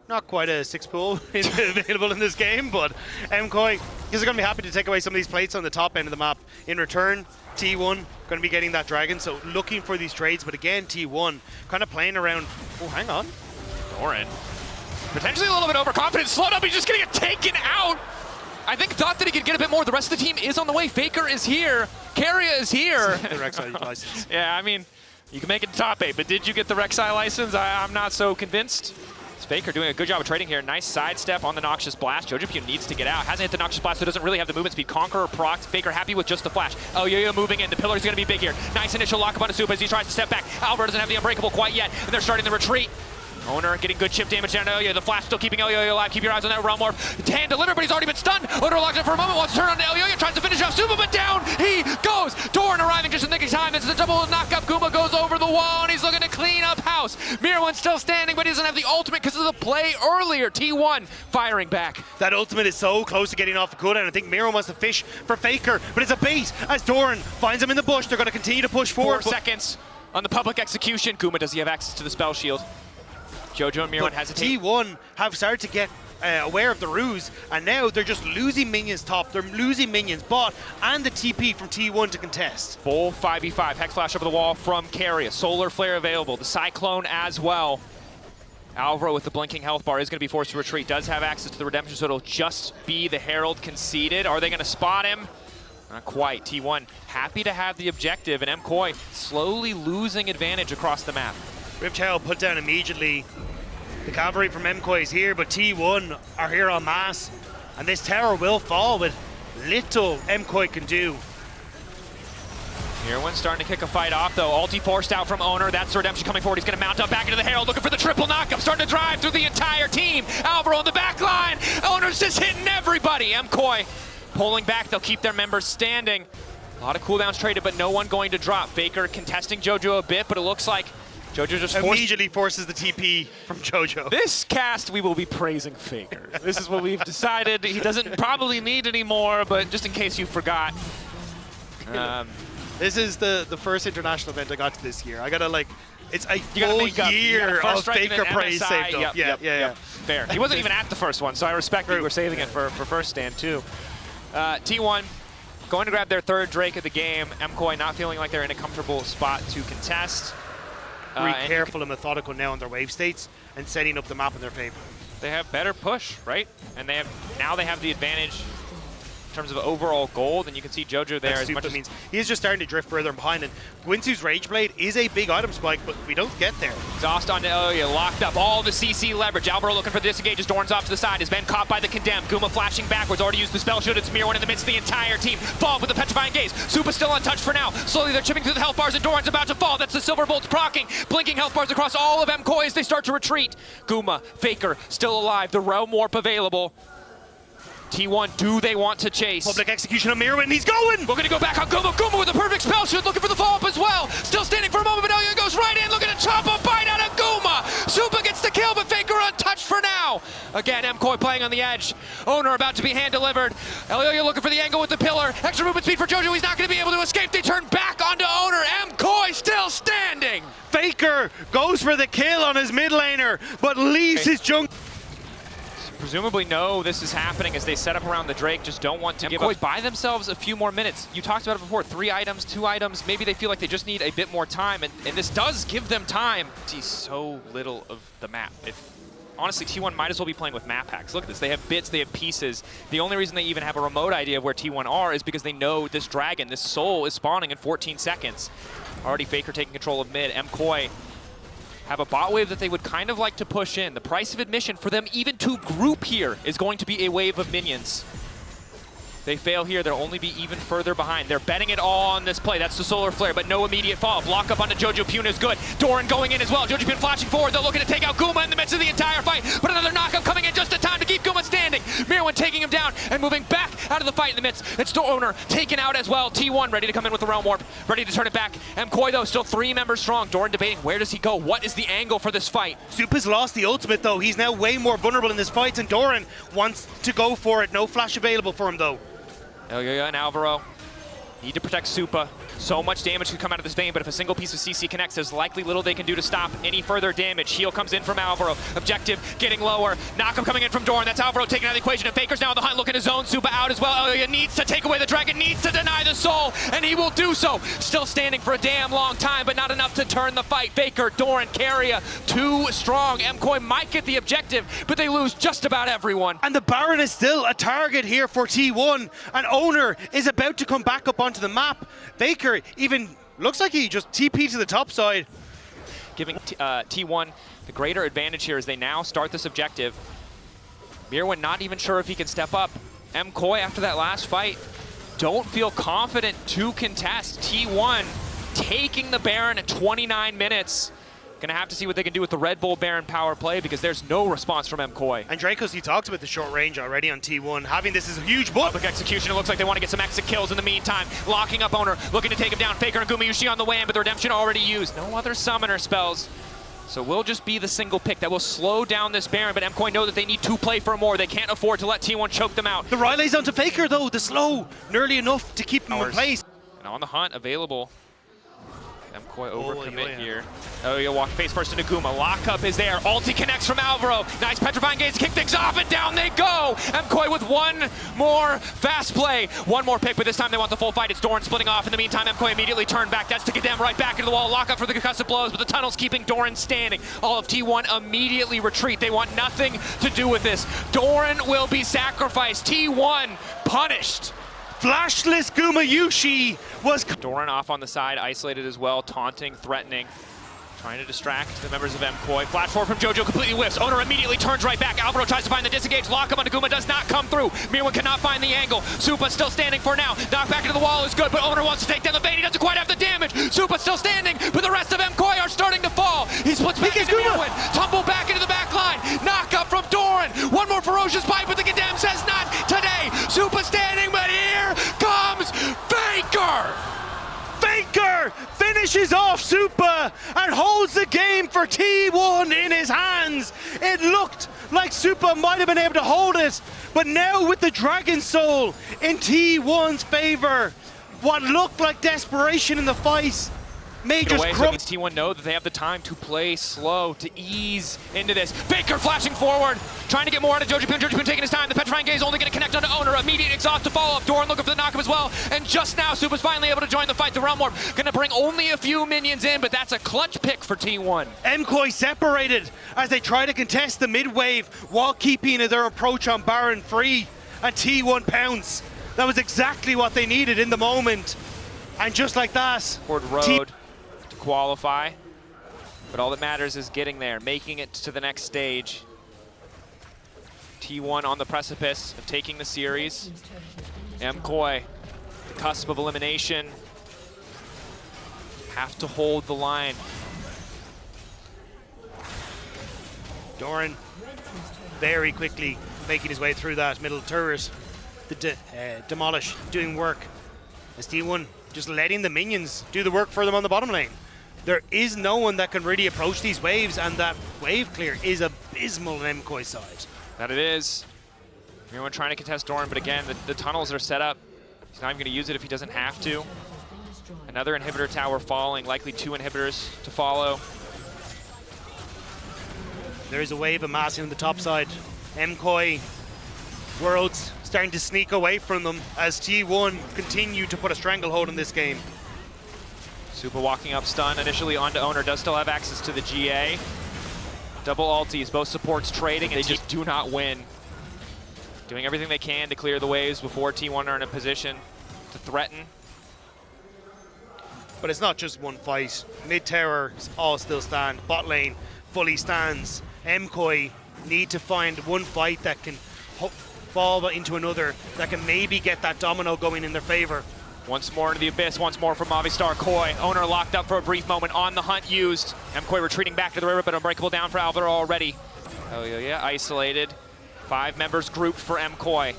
Not quite a 6-pool available in this game, but MKOI is going to be happy to take away some of these plates on the top end of the map. In return, T1 going to be getting that dragon, so looking for these trades, but again, T1 kind of playing around. Oh, hang on. Doran, potentially a little bit overconfident. Slowed up, he's just going to get taken out. I think thought that he could get a bit more. The rest of the team is on the way. Faker is here. Keria is here. The Rek'Sai license. Yeah, I mean, you can make it top 8, but did you get the Rek'Sai license? I'm not so convinced. Faker doing a good job of trading here. Nice sidestep on the Noxious Blast. JoJo needs to get out. Hasn't hit the Noxious Blast, so doesn't really have the movement speed. Conqueror procs. Faker happy with just the flash. Oh, Yo-Yo moving in. The pillar's going to be big here. Nice initial lock up on Asuba as he tries to step back. Alvaro doesn't have the Unbreakable quite yet, and they're starting the retreat. Owner getting good chip damage down to Elyo. The flash still keeping Elyo alive. Keep your eyes on that Realm Warp. Hand delivered, but he's already been stunned. Owner locks it for a moment, wants to turn on to Elyo. Tries to finish off Suba, but down he goes. Doran arriving just in the nick of time. It's the double knockup. Guma goes over the wall, and he's looking to clean up house. Mirwan's still standing, but he doesn't have the ultimate because of the play earlier. T1 firing back. That ultimate is so close to getting off good, and I think Mirwan wants to fish for Faker, but it's a bait as Doran finds him in the bush. They're going to continue to push forward. 4 seconds on the public execution. Guma, does he have access to the spell shield? JoJo and Mirwan hesitate. T1 have started to get aware of the ruse, and now they're just losing minions top, they're losing minions bot, and the TP from T1 to contest. Full 5v5, Hex Flash over the wall from Keria. Solar Flare available, the Cyclone as well. Alvaro with the blinking health bar is going to be forced to retreat, does have access to the Redemption, so it'll just be the Herald conceded. Are they going to spot him? Not quite. T1 happy to have the objective, and MKOI slowly losing advantage across the map. Rift Herald put down immediately. The cavalry from MKOI is here, but T1 are here en masse, and this tower will fall with little MKOI can do. Mirwan's starting to kick a fight off, though. Ulti forced out from Owner. That's the Redemption coming forward. He's going to mount up back into the Herald, looking for the triple knockup, starting to drive through the entire team. Alvaro on the back line. Owner's just hitting everybody. MKOI pulling back. They'll keep their members standing. A lot of cooldowns traded, but no one going to drop. Faker contesting JoJo a bit, but it looks like JoJo just immediately forces the TP from JoJo. This cast, we will be praising Faker. This is what we've decided. He doesn't probably need any more, but just in case you forgot. This is the first international event I got to this year. I gotta it's a full year of Faker praise saved up. Yeah. Fair. He wasn't even at the first one, so I respect that you were saving it for first stand too. T1 going to grab their third Drake of the game. MKOI not feeling like they're in a comfortable spot to contest. Be careful and methodical now on their wave states and setting up the map in their favor. They have better push, right? And they have the advantage in terms of overall gold, and you can see JoJo there as much as means he's just starting to drift further behind, and Gwinsu's Rage Blade is a big item spike, but we don't get there. Exhaust onto Elya, locked up, all the CC leverage. Alvaro looking for the disengage as Doran's off to the side, has been caught by the Condemned. Guma flashing backwards, already used the spell shield. It's Mirwan in the midst of the entire team. Fall with the Petrifying Gaze. Supa's still untouched for now. Slowly they're chipping through the health bars, and Doran's about to fall. That's the Silver Bolts proccing, blinking health bars across all of MKOI as they start to retreat. Guma, Faker, still alive, the Realm Warp available. T1, do they want to chase? Public execution of Mirwan, he's going! We're gonna go back on Guma. Guma with a perfect spell shield, looking for the follow-up as well. Still standing for a moment, but Elya goes right in, looking to chop a bite out of Guma. Supa gets the kill, but Faker untouched for now. Again, MKOI playing on the edge. Owner about to be hand-delivered. Elya looking for the angle with the pillar. Extra movement speed for JoJo, he's not gonna be able to escape. They turn back onto Owner. MKOI still standing. Faker goes for the kill on his mid laner, but leaves his jungle. Presumably know this is happening as they set up around the Drake, just don't want to give up. Buy themselves a few more minutes. You talked about it before, 3 items, 2 items. Maybe they feel like they just need a bit more time, and this does give them time. See so little of the map. Honestly, T1 might as well be playing with map hacks. Look at this, they have bits, they have pieces. The only reason they even have a remote idea of where T1 are is because they know this dragon, this soul is spawning in 14 seconds. Already Faker taking control of mid. MKOI have a bot wave that they would kind of like to push in. The price of admission for them even to group here is going to be a wave of minions. They fail here, they'll only be even further behind. They're betting it all on this play. That's the Solar Flare, but no immediate follow-up. Block up onto JoJo Pune is good. Doran going in as well. JoJo Pune flashing forward. They're looking to take out Guma in the midst of the entire fight, but another knockup coming in just in time to keep Guma standing. Mirwan taking him down and moving back out of the fight in the midst. It's Owner taken out as well. T1 ready to come in with the Realm Warp, ready to turn it back. MKOI though, still 3 members strong. Doran debating where does he go? What is the angle for this fight? Supa's lost the ultimate though. He's now way more vulnerable in this fight, and Doran wants to go for it. No flash available for him though. Elya and Alvaro Need to protect Supa. So much damage could come out of this vein, but if a single piece of CC connects, there's likely little they can do to stop any further damage. Heal comes in from Alvaro. Objective getting lower. Knockup coming in from Doran. That's Alvaro taking out of the equation. And Faker's now on the hunt, looking to zone Supa out as well. He needs to take away the dragon, needs to deny the soul, and he will do so. Still standing for a damn long time, but not enough to turn the fight. Faker, Doran, Keria, too strong. MKOI might get the objective, but they lose just about everyone. And the Baron is still a target here for T1, and Owner is about to come back up onto the map. Faker even looks like he just TP'd to the top side. Giving T1 the greater advantage here as they now start this objective. Mirwin not even sure if he can step up. MKOI after that last fight don't feel confident to contest. T1 taking the Baron at 29 minutes. Gonna have to see what they can do with the Red Bull Baron power play because there's no response from MKOI. And Dracos, he talks about the short range already on T1. Having this is a huge bump. Public execution, it looks like they want to get some exit kills in the meantime. Locking up Owner, looking to take him down. Faker and Gumayushi on the way in, but the redemption already used. No other summoner spells. So we'll just be the single pick that will slow down this Baron, but MKOI know that they need to play for more. They can't afford to let T1 choke them out. The Riley's onto Faker though, the slow, nearly enough to keep him in place. And on the hunt, available. MKOI overcommit here. Elio walk face first into Guma. Lockup is there. Ulti connects from Alvaro. Nice petrifying gates, kick things off, and down they go. MKOI with one more fast play. One more pick, but this time they want the full fight. It's Doran splitting off. In the meantime, MKOI immediately turned back. That's to get them right back into the wall. Lockup for the concussive blows, but the tunnel's keeping Doran standing. All of T1 immediately retreat. They want nothing to do with this. Doran will be sacrificed. T1 punished. Flashless Gumayushi was... Doran off on the side, isolated as well, taunting, threatening, trying to distract the members of MKOI. Flash forward from Jojo, completely whiffs. Owner immediately turns right back. Alvaro tries to find the disengage. Lockup onto Guma does not come through. Mirwin cannot find the angle. Supa still standing for now. Knock back into the wall is good, but Owner wants to take down the vein. He doesn't quite have the damage. Supa still standing, but the rest of MKOI are starting to fall. He splits back into Mirwin. Tumble back into the back line. Knock up from Doran. One more ferocious bite, but the Condemn says not today. Supa standing, but here comes Faker. Faker finishes off Supa and holds the game for T1 in his hands. It looked like Supa might have been able to hold it, but now with the Dragon Soul in T1's favor, what looked like desperation in the fight may just crumble. So T1 know that they have the time to play slow, to ease into this. Faker flashing forward, trying to get more out of Jojipun. Jojipun taking his time. The Petrifying Gaze only going to connect onto Owner. Immediate exhaust to follow up. Doran looking for the knockup as well. And just now, Supa's finally able to join the fight. The Realm Warp going to bring only a few minions in, but that's a clutch pick for T1. MKOI separated as they try to contest the mid wave while keeping their approach on Baron free. And T1 pounce. That was exactly what they needed in the moment. And just like that, Ford road to qualify. But all that matters is getting there, making it to the next stage. T1 on the precipice of taking the series. MKOI, the cusp of elimination. Have to hold the line. Doran very quickly making his way through that middle turret. The Demolish doing work. As T1 just letting the minions do the work for them on the bottom lane. There is no one that can really approach these waves, and that wave clear is abysmal on MKOI's side. That it is. Everyone trying to contest Doran, but again, the tunnels are set up. He's not even going to use it if he doesn't have to. Another inhibitor tower falling, likely 2 inhibitors to follow. There is a wave amassing on the top side. MKOI Worlds starting to sneak away from them as T1 continue to put a stranglehold on this game. Supa walking up stun initially onto Owner, does still have access to the GA. Double ultis, both supports trading, and they just do not win. Doing everything they can to clear the waves before T1 are in a position to threaten. But it's not just one fight. Mid-towers all still stand. Bot lane fully stands. MKOI need to find one fight that can fall into another, that can maybe get that domino going in their favor. Once more into the abyss, once more from Movistar Koi. Owner locked up for a brief moment, on the hunt used. MKOI retreating back to the river, but unbreakable down for Alvaro already. Oh yeah, isolated. 5 members grouped for MKOI.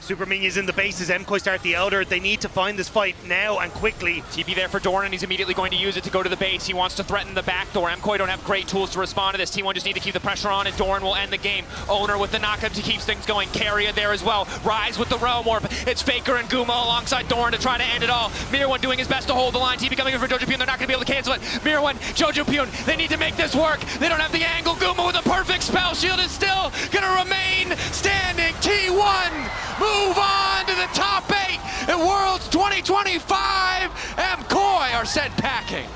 Super Minions in the bases. MKOI start the Elder. They need to find this fight now and quickly. TP there for Doran, and he's immediately going to use it to go to the base. He wants to threaten the back door. MKOI don't have great tools to respond to this. T1 just need to keep the pressure on, and Doran will end the game. Owner with the knockup to keep things going. Carrier there as well. Rise with the Realm Warp. It's Faker and Guma alongside Doran to try to end it all. Mirror1 doing his best to hold the line. TP coming in for Jojopyun. They're not going to be able to cancel it. Mirror1, Jojopyun. They need to make this work. They don't have the angle. Guma with a perfect spell shield is still going to remain standing. T1 move on to the top 8 at Worlds 2025. MKOI are sent packing.